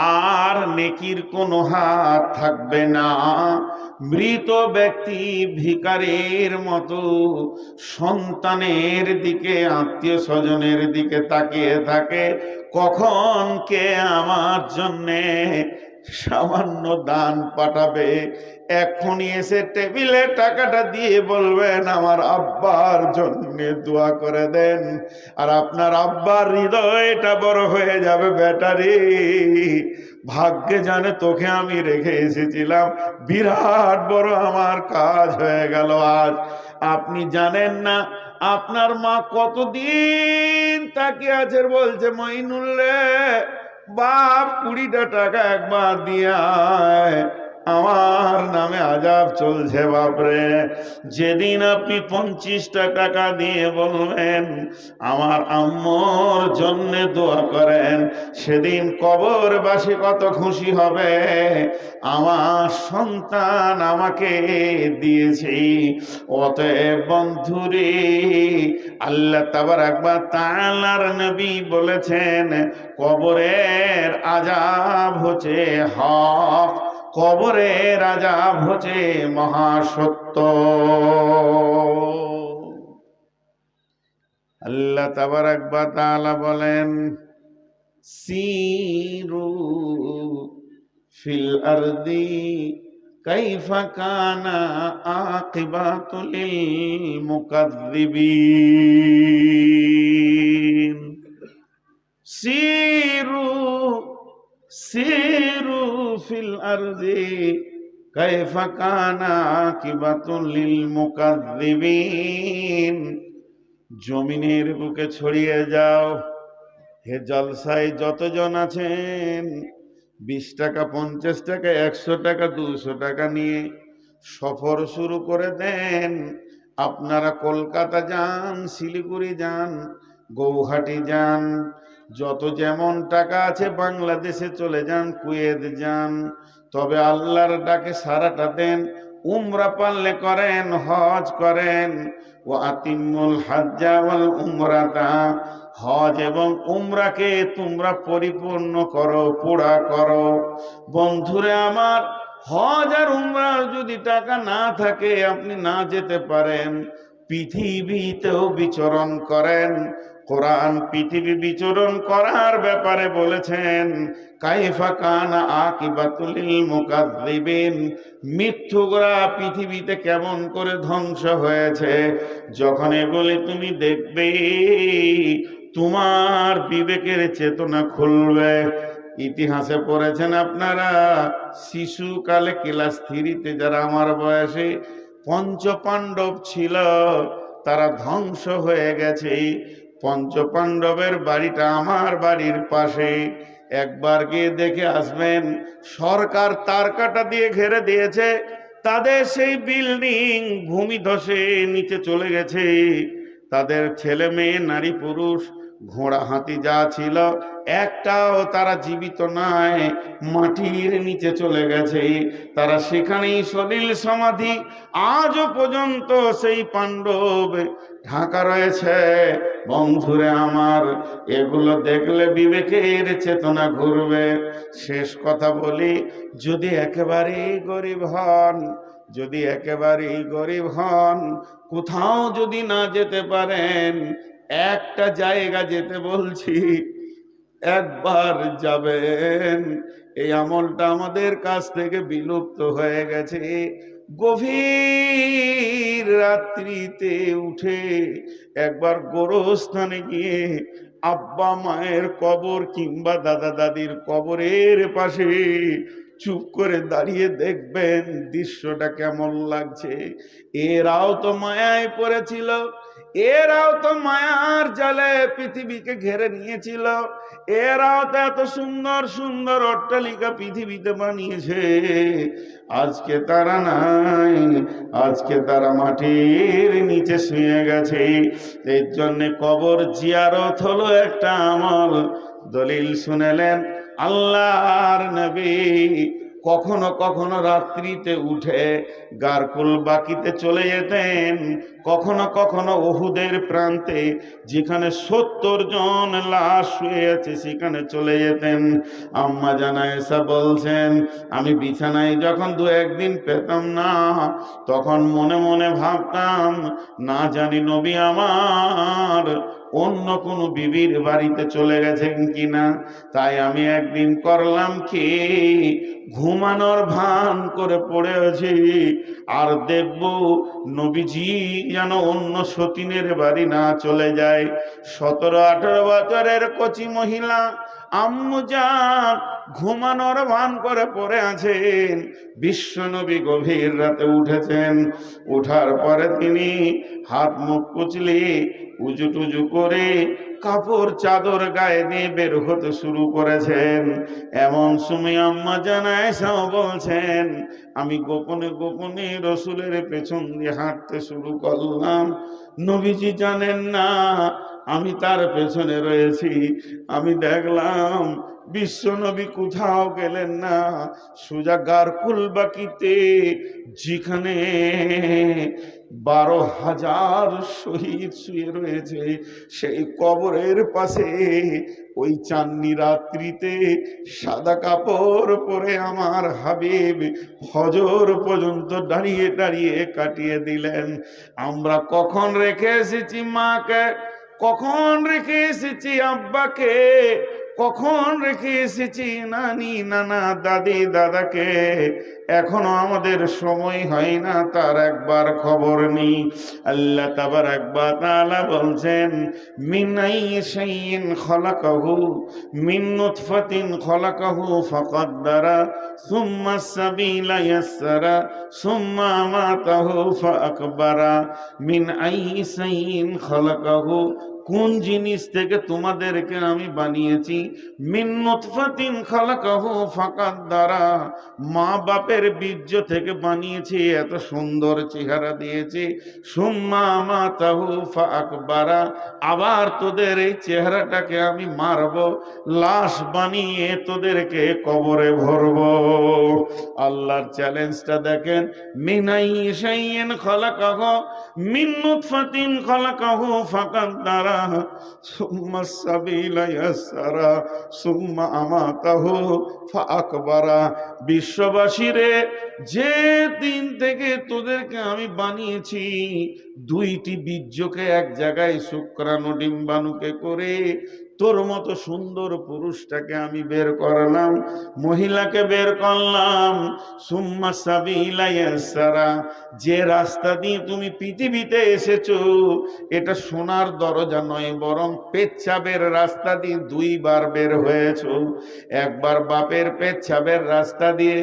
আর নেকির কোনো হাত থাকবে না। মৃত ব্যক্তি ভিখারির মতো সন্তানের দিকে, আত্মীয় স্বজনের দিকে তাকিয়ে থাকে, কখন কে আমার জন্যে সামান্য দান পাঠাবে। এখনই এসে টেবিলে টাকাটা দিয়ে বলবেন আমার আব্বার জন্য দোয়া করে দেন। আর আপনার আব্বার হৃদয়টা বড় হয়ে যাবে, ব্যাটারি ভাগ্যে জানে তোকে আমি রেখে এসেছিলাম, বিরাট বড় আমার কাজ হয়ে গেল আজ। আপনি জানেন না আপনার মা কতদিন তাকিয়ে আছে, বলছে মইনুল্লে বাপ 20টা টাকা একবার দিয়ে আয়, আমার আমার নামে আযাব চলছে বাপরে। যেদিন আপনি 25টা টাকা দিয়ে বলবেন আমার আম্মুর জন্য দোয়া করেন, সেদিন কবরবাসী কত খুশি হবে, আমার সন্তান আমাকে দিয়েছে। অতএব বন্ধুরে, আল্লাহ তাবারাক ওয়া তাআলার নবী বলেছেন কবরের আযাব হচ্ছে হক, কবরের আযাব হচ্ছে মহাসত্য। আল্লাহ তাবারাক ওয়া তাআলা বলেন সিরু ফিল আরদি কাইফা কানা আকিবাতুল মুকাজ্জিবিন। সিরু সিরু ফিল আরদি কাইফা কানা আকিবাতুল মুকাজ্জিবিন। জমিনের বুকে ছড়িয়ে যাও, হে জলসায় যতজন আছেন, 20 টাকা 50 টাকা 100 টাকা 200 টাকা নিয়ে সফর শুরু করে দেন। আপনারা কলকাতা যান, শিলিগুড়ি যান, গৌহাটি যান, যত যেমন টাকা আছে বাংলাদেশে চলে যান, কুয়েত যান, তবে আল্লাহর ডাকে সারাটা দেন। উমরা পারলে করেন, হজ করেন। ও আতিমুল হাজ্জা ওয়াল উমরাতা, হজ এবং উমরাকে তোমরা পরিপূর্ণ করো, পুরা করো। বন্ধুরে আমার, হজ আর উমরার যদি টাকা না থাকে, আপনি না যেতে পারেন, পৃথিবীতেও বিচরণ করেন। কোরআন পৃথিবী বিচরণ করার ব্যাপারে বলেছেন কাইফা কানা আকিবাতুল মুকাজ্জিবিন, মিথ্যুকরা পৃথিবীতে কেমন করে ধ্বংস হয়েছে। যখন এগুলি তুমি দেখবে, তোমার বিবেকের চেতনা খুলবে। ইতিহাসে পড়েছেন আপনারা, শিশুকালে ক্লাস 3-তে যারা আমার বয়সে, পঞ্চপাণ্ডব ছিল, তারা ধ্বংস হয়ে গেছে। পঞ্চপাণ্ডবের বাড়িটা আমার বাড়ির পাশে, একবার গিয়ে দেখে আসবেন। সরকার তার কাটা দিয়ে ঘেরে দিয়েছে, তাদের সেই বিল্ডিং ভূমি ধসে নিচে চলে গেছে। তাদের ছেলে মেয়ে, নারী পুরুষ, ঘোড়া হাতি যা ছিল একটাও তারা জীবিত নয়, মাটির নিচে চলে গেছে। তারা সেখানেই সলিল সমাধি, আজও পর্যন্ত সেই পাণ্ডব ঢাকা রয়েছে। বন্ধুরে আমার, এগুলো দেখলে বিবেকের চেতনা ঘুরবে। শেষ কথা বলি, যদি একেবারেই গরিব হন, যদি একেবারেই গরিব হন, কোথাও যদি না যেতে পারেন, একটা জায়গা যেতে বলছি, একবার যাবেন। এই আমলটা আমাদের কাছ থেকে বিলুপ্ত হয়ে গেছে। গভীর রাত্রিতে উঠে একবার গোরস্থানে গিয়ে আব্বা মায়ের কবর কিংবা দাদা দাদির কবরের পাশে চুপ করে দাঁড়িয়ে দেখবেন দৃশ্যটা কেমন লাগছে। এরাও তো মায়ায় পড়েছিল, এরাও তো মায়ার জালে পৃথিবীকে ঘেরে নিয়েছিল, এরাও তো এত সুন্দর সুন্দর অট্টালিকা পৃথিবীতে বানিয়েছে। আজকে তারা নাই, আজকে তারা মাটির নিচে শুয়ে গেছে। এর জন্য কবর জিয়ারত হলো একটা আমল। দলিল শুনেলেন, আল্লাহর নবী কখনো কখনো রাত্রিতে উঠে গারকুল বাকিতে চলে যেতেন, কখনো কখনো উহুদের প্রান্তে যেখানে 70 জন লাশ শুয়ে আছে সেখানে চলে যেতেন। আম্মা জানা এসা বলছেন, আমি বিছানায় যখন 2-1 দিন পেতাম না, তখন মনে মনে ভাবতাম না জানি নবী আমার অন্য কোনো বিবির বাড়িতে চলে গেছেন কিনা। তাই আমি একদিন করলাম কি, ঘুমানোর ভান করে পড়ে আছি, আর দেখব নবীজি যেন অন্য সতীনের বাড়ি না চলে যায়। 17-18 বছরের কচি মহিলা আম্মু জান ঘুমানোর ভান করে পড়ে আছেন। বিশ্বনবী গভীর রাতে উঠেছেন। ওঠার পরে তিনি হাত মুখ কুচলে উজু টুজু করে কাপড় চাদর গায়ে দিয়ে বের হতে শুরু করেছেন। এমন সময় আম্মা জান আয়েশাও বলছেন, আমি গোপনে গোপনে রসুলের পেছন দিয়ে হাঁটতে শুরু করলাম। নবীজি জানেন না আমি তার পেছনে রয়েছি। আমি দেখলাম বিশ্ব নবী কোথাও গেলেন না, সোজা গারকুল বাকিতে, যেখানে 12,000 শহীদ শুয়ে রয়েছে, সেই কবরের পাশে ওই চাঁদনি রাত্রিতে সাদা কাপড় পরে আমার হাবিব ফজর পর্যন্ত দাঁড়িয়ে দাঁড়িয়ে কাটিয়ে দিলেন। আমরা কখন রেখে এসেছি মাকে, কখন রেখে এসেছি আব্বাকে, কখন রেখে এসেছি নানি নানা দাদি দাদাকে, এখনো আমাদের সময় হয় না তার একবার খবর নেই। আল্লাহ তাবারাক ওয়া তাআলা বলছেন, মিন আইয়িন খালাকাহু মিন নুতফাতিন খালাকাহু ফাকাদ্দারা সুম্মা সাবিলা ইয়াসসারা সুম্মা আমাতাহু ফাআকবারা। মিন আইয়িন খালাকাহু, কোন জিনিস থেকে তোমাদেরকে আমি বানিয়েছি? মিন নুতফাতিন খালাকাহু ফাকাদ্দারা, মা বাপের বীর্য থেকে বানিয়েছি, এত সুন্দর চেহারা দিয়েছি। সুম্মা আমাতাহু ফাআকবারা, আবার তোদের এই চেহারাটাকে আমি মারব, লাশ বানিয়ে তোদেরকে কবরে ভরব। আল্লাহর চ্যালেঞ্জটা দেখেন। মিন আইয়িন খালাকাহু মিন নুতফাতিন খালাকাহু ফাকাদ্দারা সুম্মা সাবিলা ইয়াসসারা সুম্মা আমাতাহু ফাআকবারা। বিশ্ববাসীরে, যে দিন থেকে তোদেরকে আমি বানিয়েছি, দুইটি বীর্যকে এক জায়গায় শুক্রাণু ডিম্বাণুকে করে তোর মতো সুন্দর পুরুষটাকে আমি বের করলাম, মহিলাকে বের করলাম। সুম্মা সাবিলা ইয়াসসারা, যে রাস্তা দিয়ে তুমি পৃথিবীতে এসেছো এটা সোনার দরজা নয়, বরং পেচ্ছাবের রাস্তা দিয়ে দুইবার বের হয়েছো। একবার বাপের পেচ্ছাবের রাস্তা দিয়ে,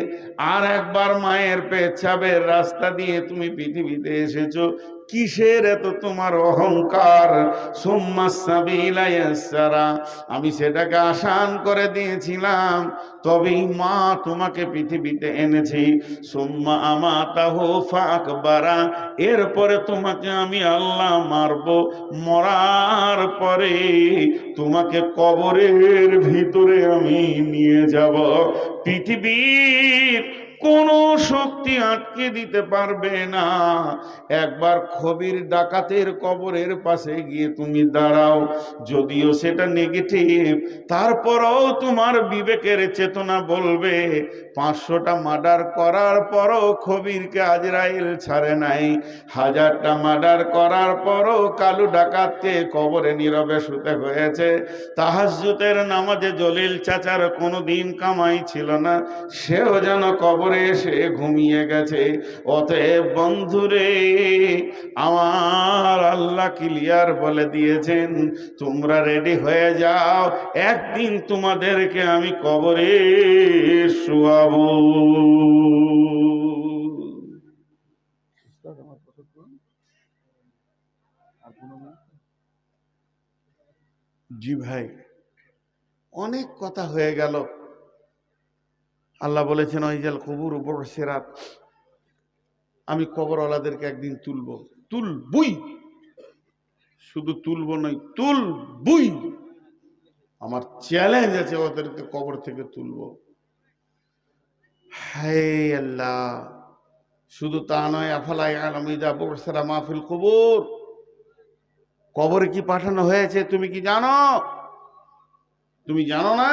আর একবার মায়ের পেচ্ছাবের রাস্তা দিয়ে তুমি পৃথিবীতে এসেছো। কিসের এত তোমার অহংকার? সুম্মা সাবিলা ইয়াসসারা, আমি সেটাকে আসান করে দিয়েছিলাম, তবেই মা তোমাকে পৃথিবীতে এনেছি। সুম্মা আমাতাহু ফাআকবারা, এরপরে তোমাকে আমি আল্লাহ মারব, মরার পরে তোমাকে কবরের ভিতরে আমি নিয়ে যাব। পৃথিবীর কোন শক্তি আটকে দিতে পারবে না। একবার খবির ডাকাতের কবরের পাশে গিয়ে তুমি দাঁড়াও, যদিও সেটা নেগেটিভ, তারপরও তোমার বিবেকের চেতনা বলবে 500টা মার্ডার করার পরও খবিরকে আজরাইল ছাড়ে নাই, 1000টা মার্ডার করার পরও কালু ডাকাতকে কবরে নীরবে শুতে হয়েছে। তাহাজ্জুদের নামাজে জলিল চাচার কোনোদিন কামাই ছিল না, সেও যেন কবরে এসে ঘুমিয়ে গেছে। অতএব বন্ধুরে, আমার আল্লাহ ক্লিয়ার বলে দিয়েছেন, তোমরা রেডি হয়ে যাও, একদিন তোমাদেরকে আমি কবরে শোয়াবো। জি ভাই, অনেক কথা হয়ে গেল। আল্লাহ বলেছেন, ওয়াইজাল কুবুর বুসিরাত, আমি কবরওয়ালাদেরকে একদিন তুলবই, শুধু তুলবো নয়, তুলবই। আমার চ্যালেঞ্জ আছে, ওদেরকে কবর থেকে তুলবো। হায় আল্লাহ, শুধু তা নয়, আফালা ইয়ালামু ইযা বুসিরা মা ফিল কুবুর, কবরে কি পাঠানো হয়েছে তুমি কি জানো? তুমি জানো না?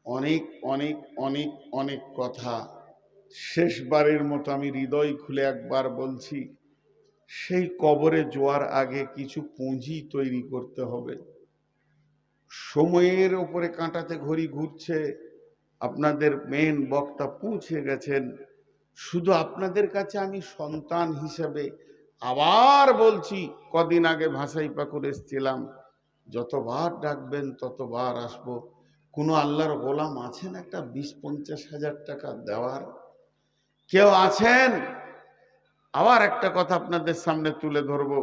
অনেক অনেক অনেক অনেক কথা। শেষবারের মতো আমি হৃদয় খুলে একবার বলছি, সেই কবরে যাওয়ার আগে কিছু পুঁজি তৈরি করতে হবে। সময়ের উপরে কাঁটাতে ঘড়ি ঘুরছে, আপনাদের মেন বক্তা পৌঁছে গেছেন। শুধু আপনাদের কাছে আমি সন্তান হিসেবে আবার বলছি, কদিন আগে ভাষাই পাকুড় এসেছিলাম, যতবার ডাকবেন ততবার আসবো। কোনো আল্লাহর গোলাম আছেন একটা 20-50 হাজার টাকা দেওয়ার? কেউ আছেন? আবার একটা কথা আপনাদের সামনে তুলে ধরবো,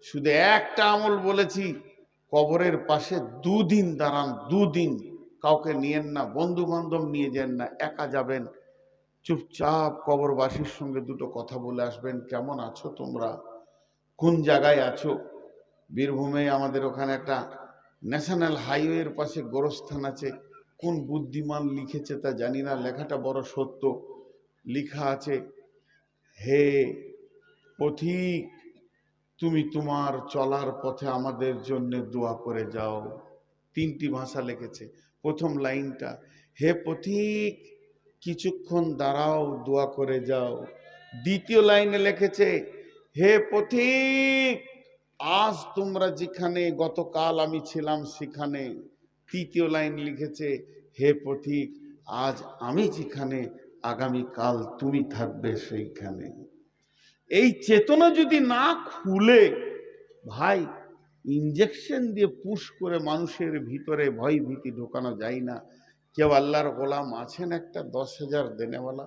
শুধু একটা আমল বলেছি, কবরের পাশে 2 দিন দাঁড়ান, 2 দিন। কাউকে নিয়েন না, বন্ধু বান্ধব নিয়ে যান না, একা যাবেন। চুপচাপ কবরবাসীর সঙ্গে দুটো কথা বলে আসবেন, কেমন আছো তোমরা, কোন জায়গায় আছো। বীরভূমে আমাদের ওখানে একটা ন্যাশনাল হাইওয়ের পাশে গোরস্থান আছে। কোন বুদ্ধিমান লিখেছে তা জানি না, লেখাটা বড় সত্য। লেখা আছে, হে পথিক, তুমি তোমার চলার পথে আমাদের জন্য দোয়া করে যাও। 3টি ভাষা লিখেছে। প্রথম লাইনটা, হে পথিক কিছুক্ষণ দাঁড়াও, দোয়া করে যাও। দ্বিতীয় লাইনে লিখেছে, হে পথিক আজ তোমরা যেখানে, গতকাল আমি ছিলাম সেখানে। তৃতীয় লাইন লিখেছে, হে পথিক আজ আমি যেখানে, আগামীকাল তুমি থাকবে সেইখানে। এই চেতনা যদি না খুলে, ভাই ইঞ্জেকশন দিয়ে পুশ করে মানুষের ভিতরে ভয় ভীতি ঢোকানো যায় না। কেউ আল্লাহর গোলাম আছেন একটা 10,000 দেনেওয়ালা?